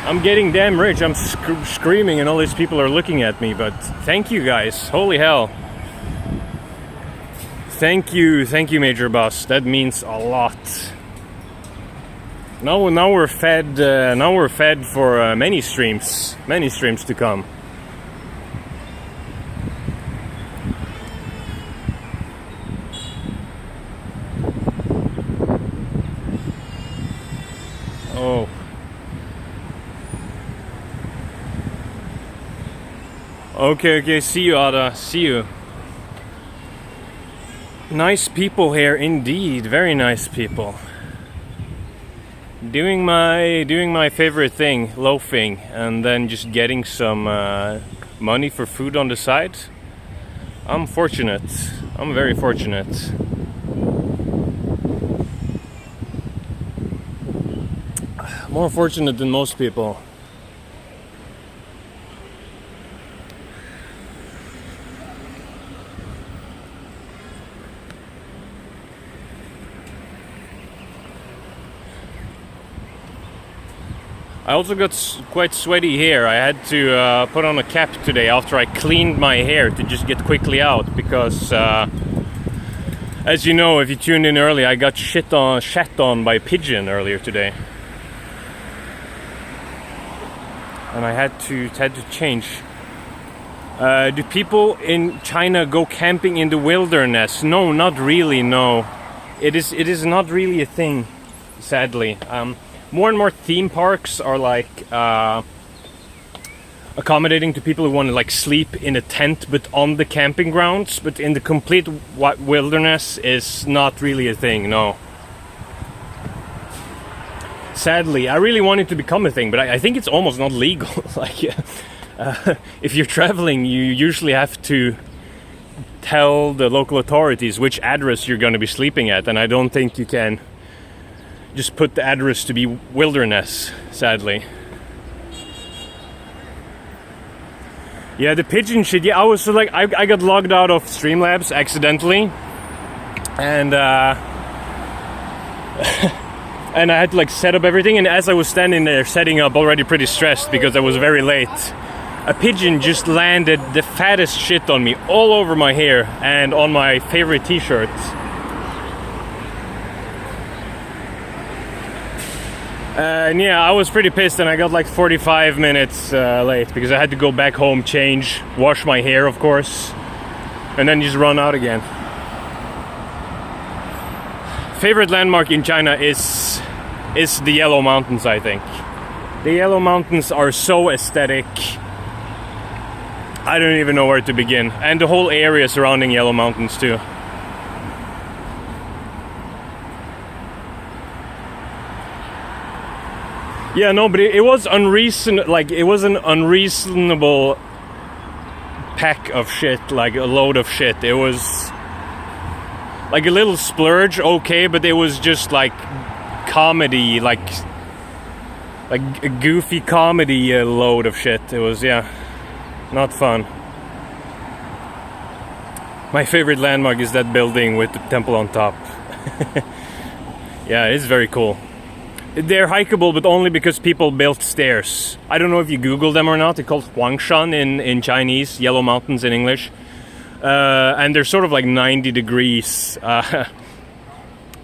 A: I'm getting damn rich. I'm screaming and all these people are looking at me, but thank you guys. Holy hell. Thank you, Major Boss. That means a lot. Now we're fed. Now we're fed for many streams to come. Oh. Okay. See you, Ada. See you. Nice people here indeed, very nice people. Doing my favorite thing, loafing, and then just getting some money for food on the side. I'm fortunate. I'm very fortunate. More fortunate than most people. I also got quite sweaty hair. I had to put on a cap today after I cleaned my hair to just get quickly out, because As you know, if you tuned in early, I got shat on by a pigeon earlier today, and I had to change. Do people in China go camping in the wilderness? No, not really. No, it is not really a thing, sadly. More and more theme parks are like accommodating to people who want to like sleep in a tent but on the camping grounds, but in the complete wilderness is not really a thing. No, sadly. I really want it to become a thing, but I think it's almost not legal. Like if you're traveling, you usually have to tell the local authorities which address you're going to be sleeping at, and I don't think you can just put the address to be wilderness, sadly. Yeah, the pigeon shit. Yeah, I was like, I got logged out of Streamlabs accidentally, and and I had to like set up everything. And as I was standing there setting up, already pretty stressed because I was very late, a pigeon just landed the fattest shit on me, all over my hair and on my favorite t-shirt. And yeah, I was pretty pissed, and I got like 45 minutes late because I had to go back home, change, wash my hair, of course, and then just run out again. Favorite landmark in China is the Yellow Mountains, I think. The Yellow Mountains are so aesthetic. I don't even know where to begin. And the whole area surrounding Yellow Mountains too. Yeah, no, but it was it was an unreasonable pack of shit, like a load of shit. It was like a little splurge, okay, but it was just like comedy, like a goofy comedy load of shit. It was, yeah, not fun. My favorite landmark is that building with the temple on top. Yeah, it's very cool. They're hikeable, but only because people built stairs. I don't know if you Google them or not. They're called Huangshan in Chinese, Yellow Mountains in English. And they're sort of like 90 degrees,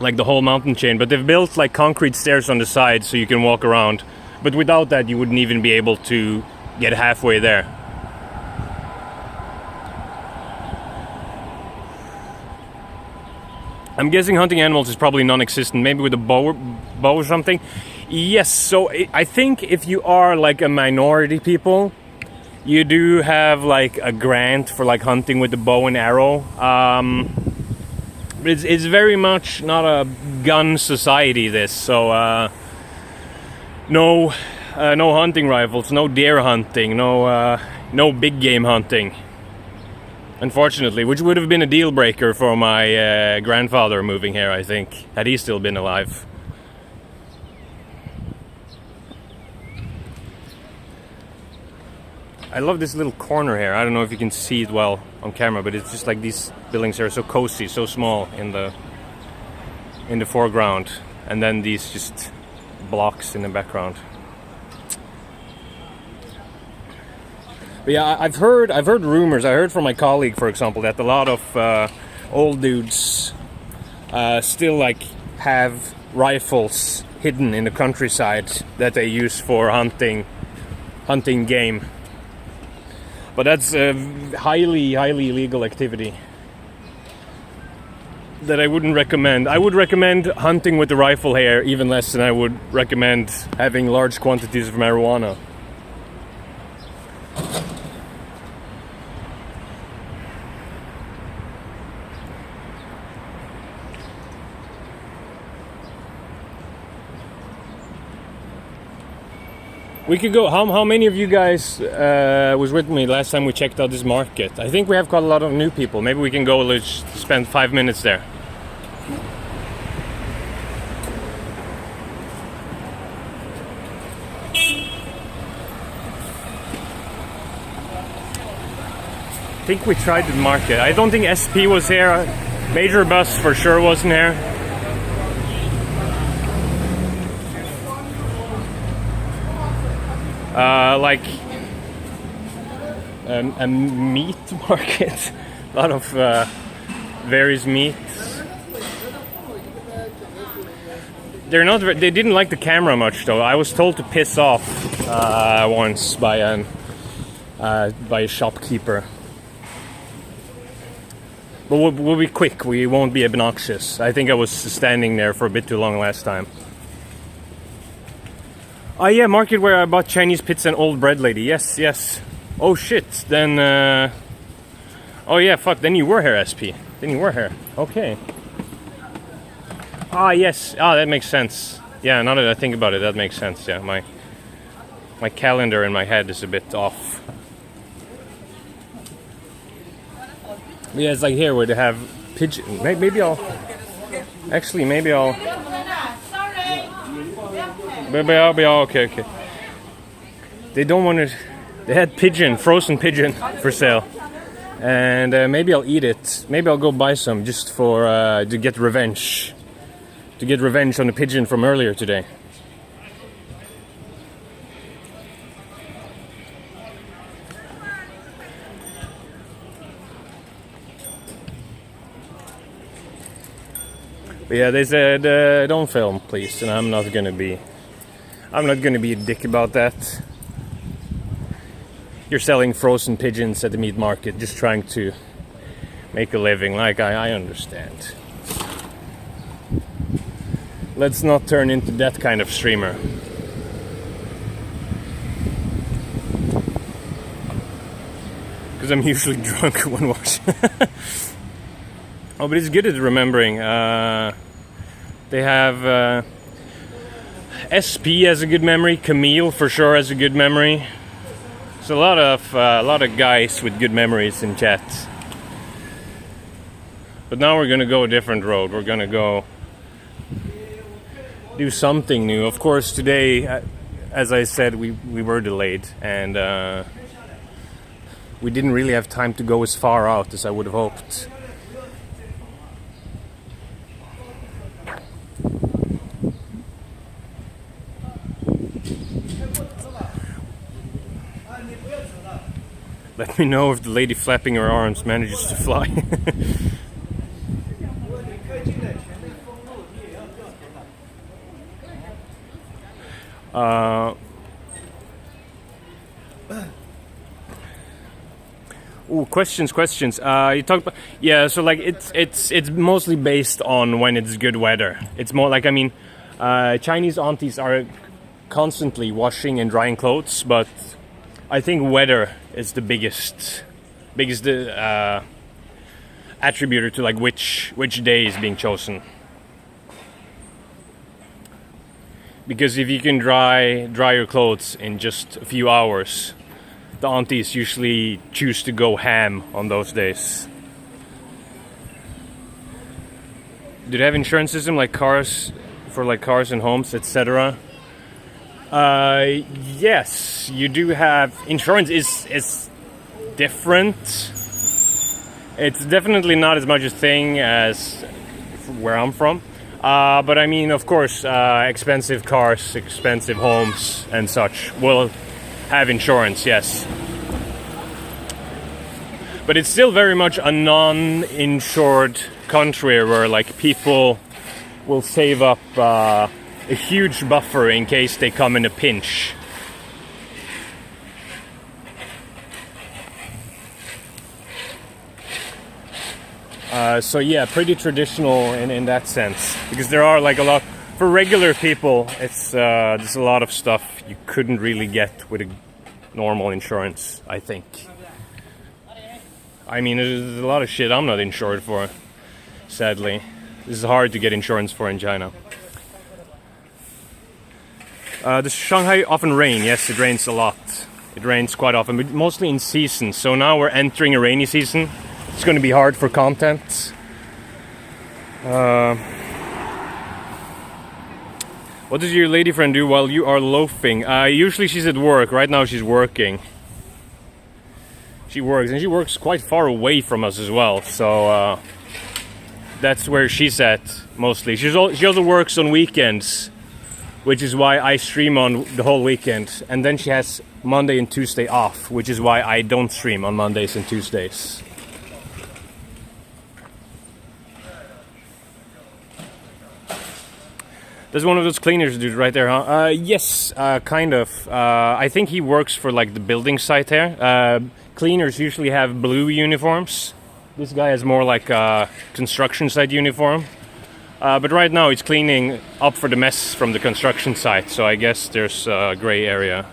A: like the whole mountain chain. But they've built like concrete stairs on the side so you can walk around. But without that, you wouldn't even be able to get halfway there. I'm guessing hunting animals is probably non-existent, maybe with a bow or something. Yes, so I think if you are like a minority people, you do have like a grant for like hunting with the bow and arrow. But it's very much not a gun society, this. So no hunting rifles, no deer hunting, no big game hunting. Unfortunately, which would have been a deal breaker for my grandfather moving here, I think, had he still been alive. I love this little corner here. I don't know if you can see it well on camera, but it's just like these buildings are so cozy, so small in the foreground, and then these just blocks in the background. But yeah, I've heard rumors. I heard from my colleague, for example, that a lot of old dudes still like have rifles hidden in the countryside that they use for hunting game. But that's a highly illegal activity that I wouldn't recommend. I would recommend hunting with the rifle here even less than I would recommend having large quantities of marijuana. We could go. How many of you guys was with me last time we checked out this market? I think we have quite a lot of new people. Maybe we can go. Let's spend 5 minutes there. I think we tried the market. I don't think SP was here. Major Bus for sure wasn't here. Like a meat market, a lot of various meats. They're not. They didn't like the camera much, though. I was told to piss off once by a shopkeeper. But we'll be quick. We won't be obnoxious. I think I was standing there for a bit too long last time. Oh yeah, market where I bought Chinese pizza and old bread lady. Yes, yes. Oh shit. Then. Oh yeah, fuck. Then you were here, SP. Then you were here. Okay. Ah yes. Ah, that makes sense. Yeah. Now that I think about it, that makes sense. Yeah. My calendar in my head is a bit off. Yeah, it's like here where they have pigeon. Maybe I'll. Actually, maybe I'll. Maybe I'll be okay. They don't want to. They had pigeon, frozen pigeon, for sale, and maybe I'll eat it. Maybe I'll go buy some just for to get revenge. To get revenge on the pigeon from earlier today. But yeah, they said don't film, please, and I'm not gonna be a dick about that. You're selling frozen pigeons at the meat market, just trying to make a living. Like I understand. Let's not turn into that kind of streamer. Because I'm usually drunk when watching. Oh, but it's good at remembering. They have SP has a good memory. Camille for sure has a good memory. There's a lot of guys with good memories in chat. But now we're gonna go a different road. We're gonna go do something new. Of course, today, as I said, we were delayed, and we didn't really have time to go as far out as I would have hoped. Let me know if the lady flapping her arms manages to fly. Questions. You talked about so like it's mostly based on when it's good weather. It's more like Chinese aunties are constantly washing and drying clothes, but I think weather is the biggest attributor to like which day is being chosen. Because if you can dry your clothes in just a few hours, the aunties usually choose to go ham on those days. Do they have insurance system like cars and homes, etc.? Yes, you do have. Insurance is different. It's definitely not as much a thing as where I'm from. But I mean, of course, expensive cars, expensive homes, and such will have insurance, yes. But it's still very much a non-insured country where like people will save up a huge buffer in case they come in a pinch. So yeah, pretty traditional in that sense, because there are like a lot for regular people. It's there's a lot of stuff you couldn't really get with a normal insurance, I think. I mean, there's a lot of shit I'm not insured for, sadly. This is hard to get insurance for in China. Does Shanghai often rain? Yes, it rains a lot. It rains quite often, but mostly in seasons. So now we're entering a rainy season. It's going to be hard for content. What does your lady friend do while you are loafing? Usually she's at work. Right now she's working. She works, and she works quite far away from us as well. So that's where she's at mostly. She also works on weekends, which is why I stream on the whole weekend. And then she has Monday and Tuesday off, which is why I don't stream on Mondays and Tuesdays. There's one of those cleaners dudes right there, huh? Yes, kind of. I think he works for like the building site here. Cleaners usually have blue uniforms. This guy has more like a construction site uniform. But right now he's cleaning up for the mess from the construction site, so I guess there's a gray area.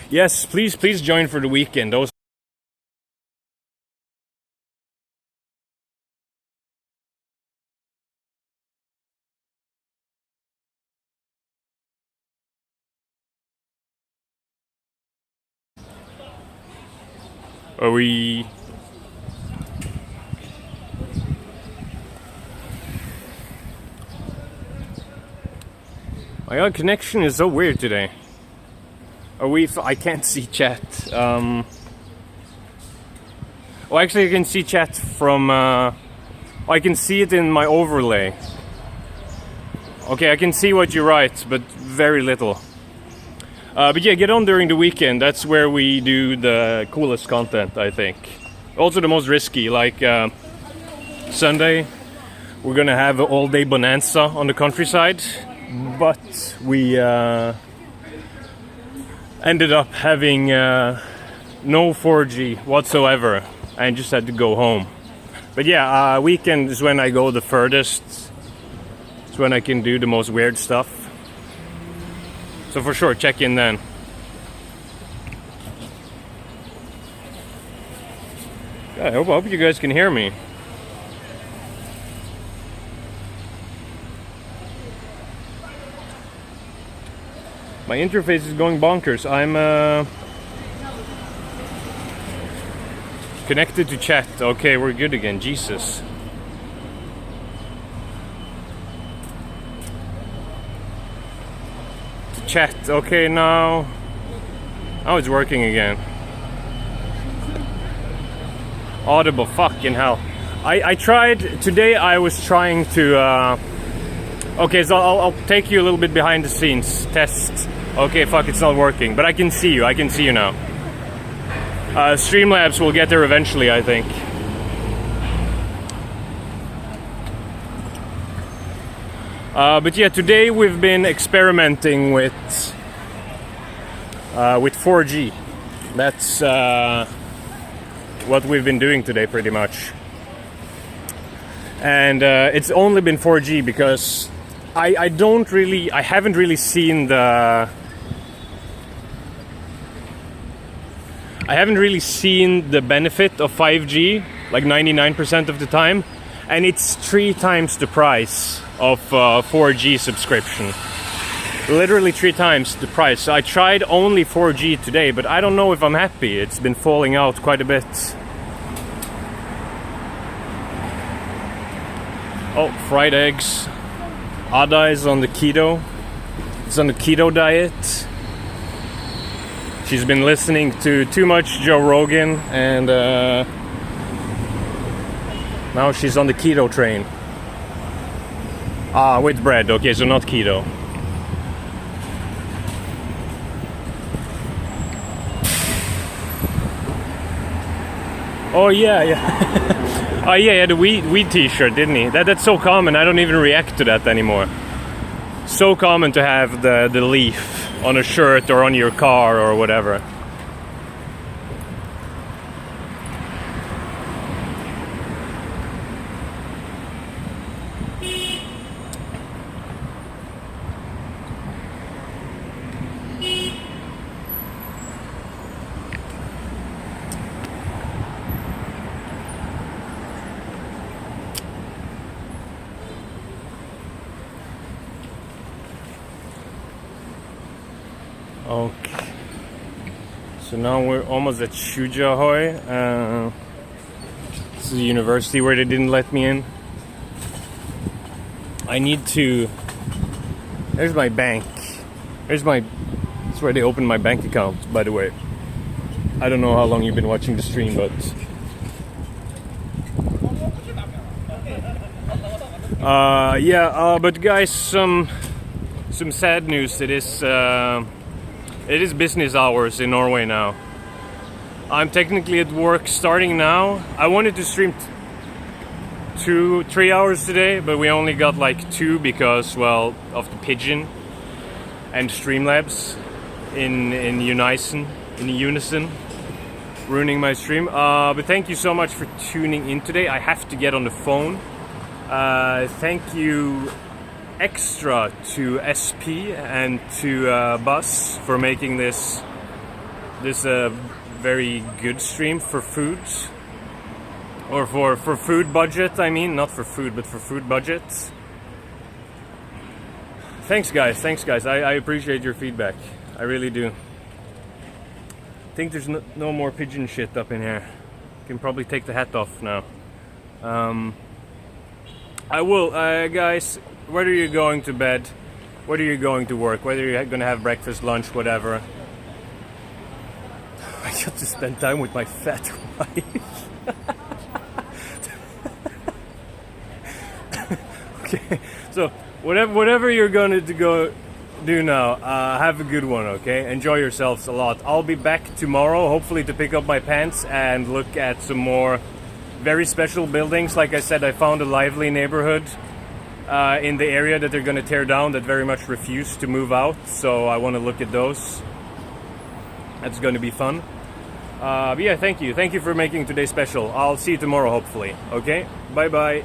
A: Yes, please join for the weekend. Those are we? My connection is so weird today. Are we? I can't see chat. Well, actually, I can see chat from. I can see it in my overlay. Okay, I can see what you write, but very little. But yeah, get on during the weekend. That's where we do the coolest content, I think. Also the most risky. Like Sunday, we're gonna have an all-day bonanza on the countryside, but we ended up having no 4G whatsoever and just had to go home. But yeah, weekend is when I go the furthest. It's when I can do the most weird stuff. So for sure, check in then. Yeah, I hope you guys can hear me. My interface is going bonkers. I'm connected to chat. Okay, we're good again. Jesus. Chat. Okay, now it's working again. Audible. Fucking hell. I tried today. I was trying to. Okay, so I'll take you a little bit behind the scenes. Test. Okay, fuck, it's not working, but I can see you. I can see you now. Streamlabs will get there eventually, I think. But yeah, today we've been experimenting with 4G. That's what we've been doing today, pretty much. And it's only been 4G because I haven't really seen the benefit of 5G like 99% of the time, and it's 3 times the price of 4G subscription. Literally 3 times the price. So I tried only 4G today, but I don't know if I'm happy. It's been falling out quite a bit. Oh, fried eggs. Ada is on the keto. It's on the keto diet. She's been listening to too much Joe Rogan, and now she's on the keto train. Ah, with bread. Okay, so not keto. Oh yeah. Oh yeah, the weed t-shirt, didn't he? That's so common, I don't even react to that anymore. So common to have the leaf on a shirt or on your car or whatever. Okay, so now we're almost at Shujahoy. This is a university where they didn't let me in. I need to. There's my bank. That's where they opened my bank account, by the way. I don't know how long you've been watching the stream, but but guys, some sad news. It is business hours in Norway now. I'm technically at work starting now. I wanted to stream 3 hours today, but we only got like 2 because, well, of the pigeon and Streamlabs in unison, ruining my stream. But thank you so much for tuning in today. I have to get on the phone. Thank you extra to SP and to Bus for making this very good stream for food. Or for food budget, I mean, not for food, but for food budget. Thanks guys, I appreciate your feedback, I really do. I think there's no more pigeon shit up in here. Can probably take the hat off now. I will, guys, whether you're going to bed, whether you're going to work, whether you're gonna have breakfast, lunch, whatever. I got to spend time with my fat wife. Okay, so whatever you're going to go do now, have a good one, okay? Enjoy yourselves a lot. I'll be back tomorrow, hopefully to pick up my pants and look at some more very special buildings. Like I said, I found a lively neighborhood in the area that they're going to tear down that very much refuse to move out, so I want to look at those. That's going to be fun. But yeah, thank you for making today special. I'll see you tomorrow, hopefully. Okay, bye bye.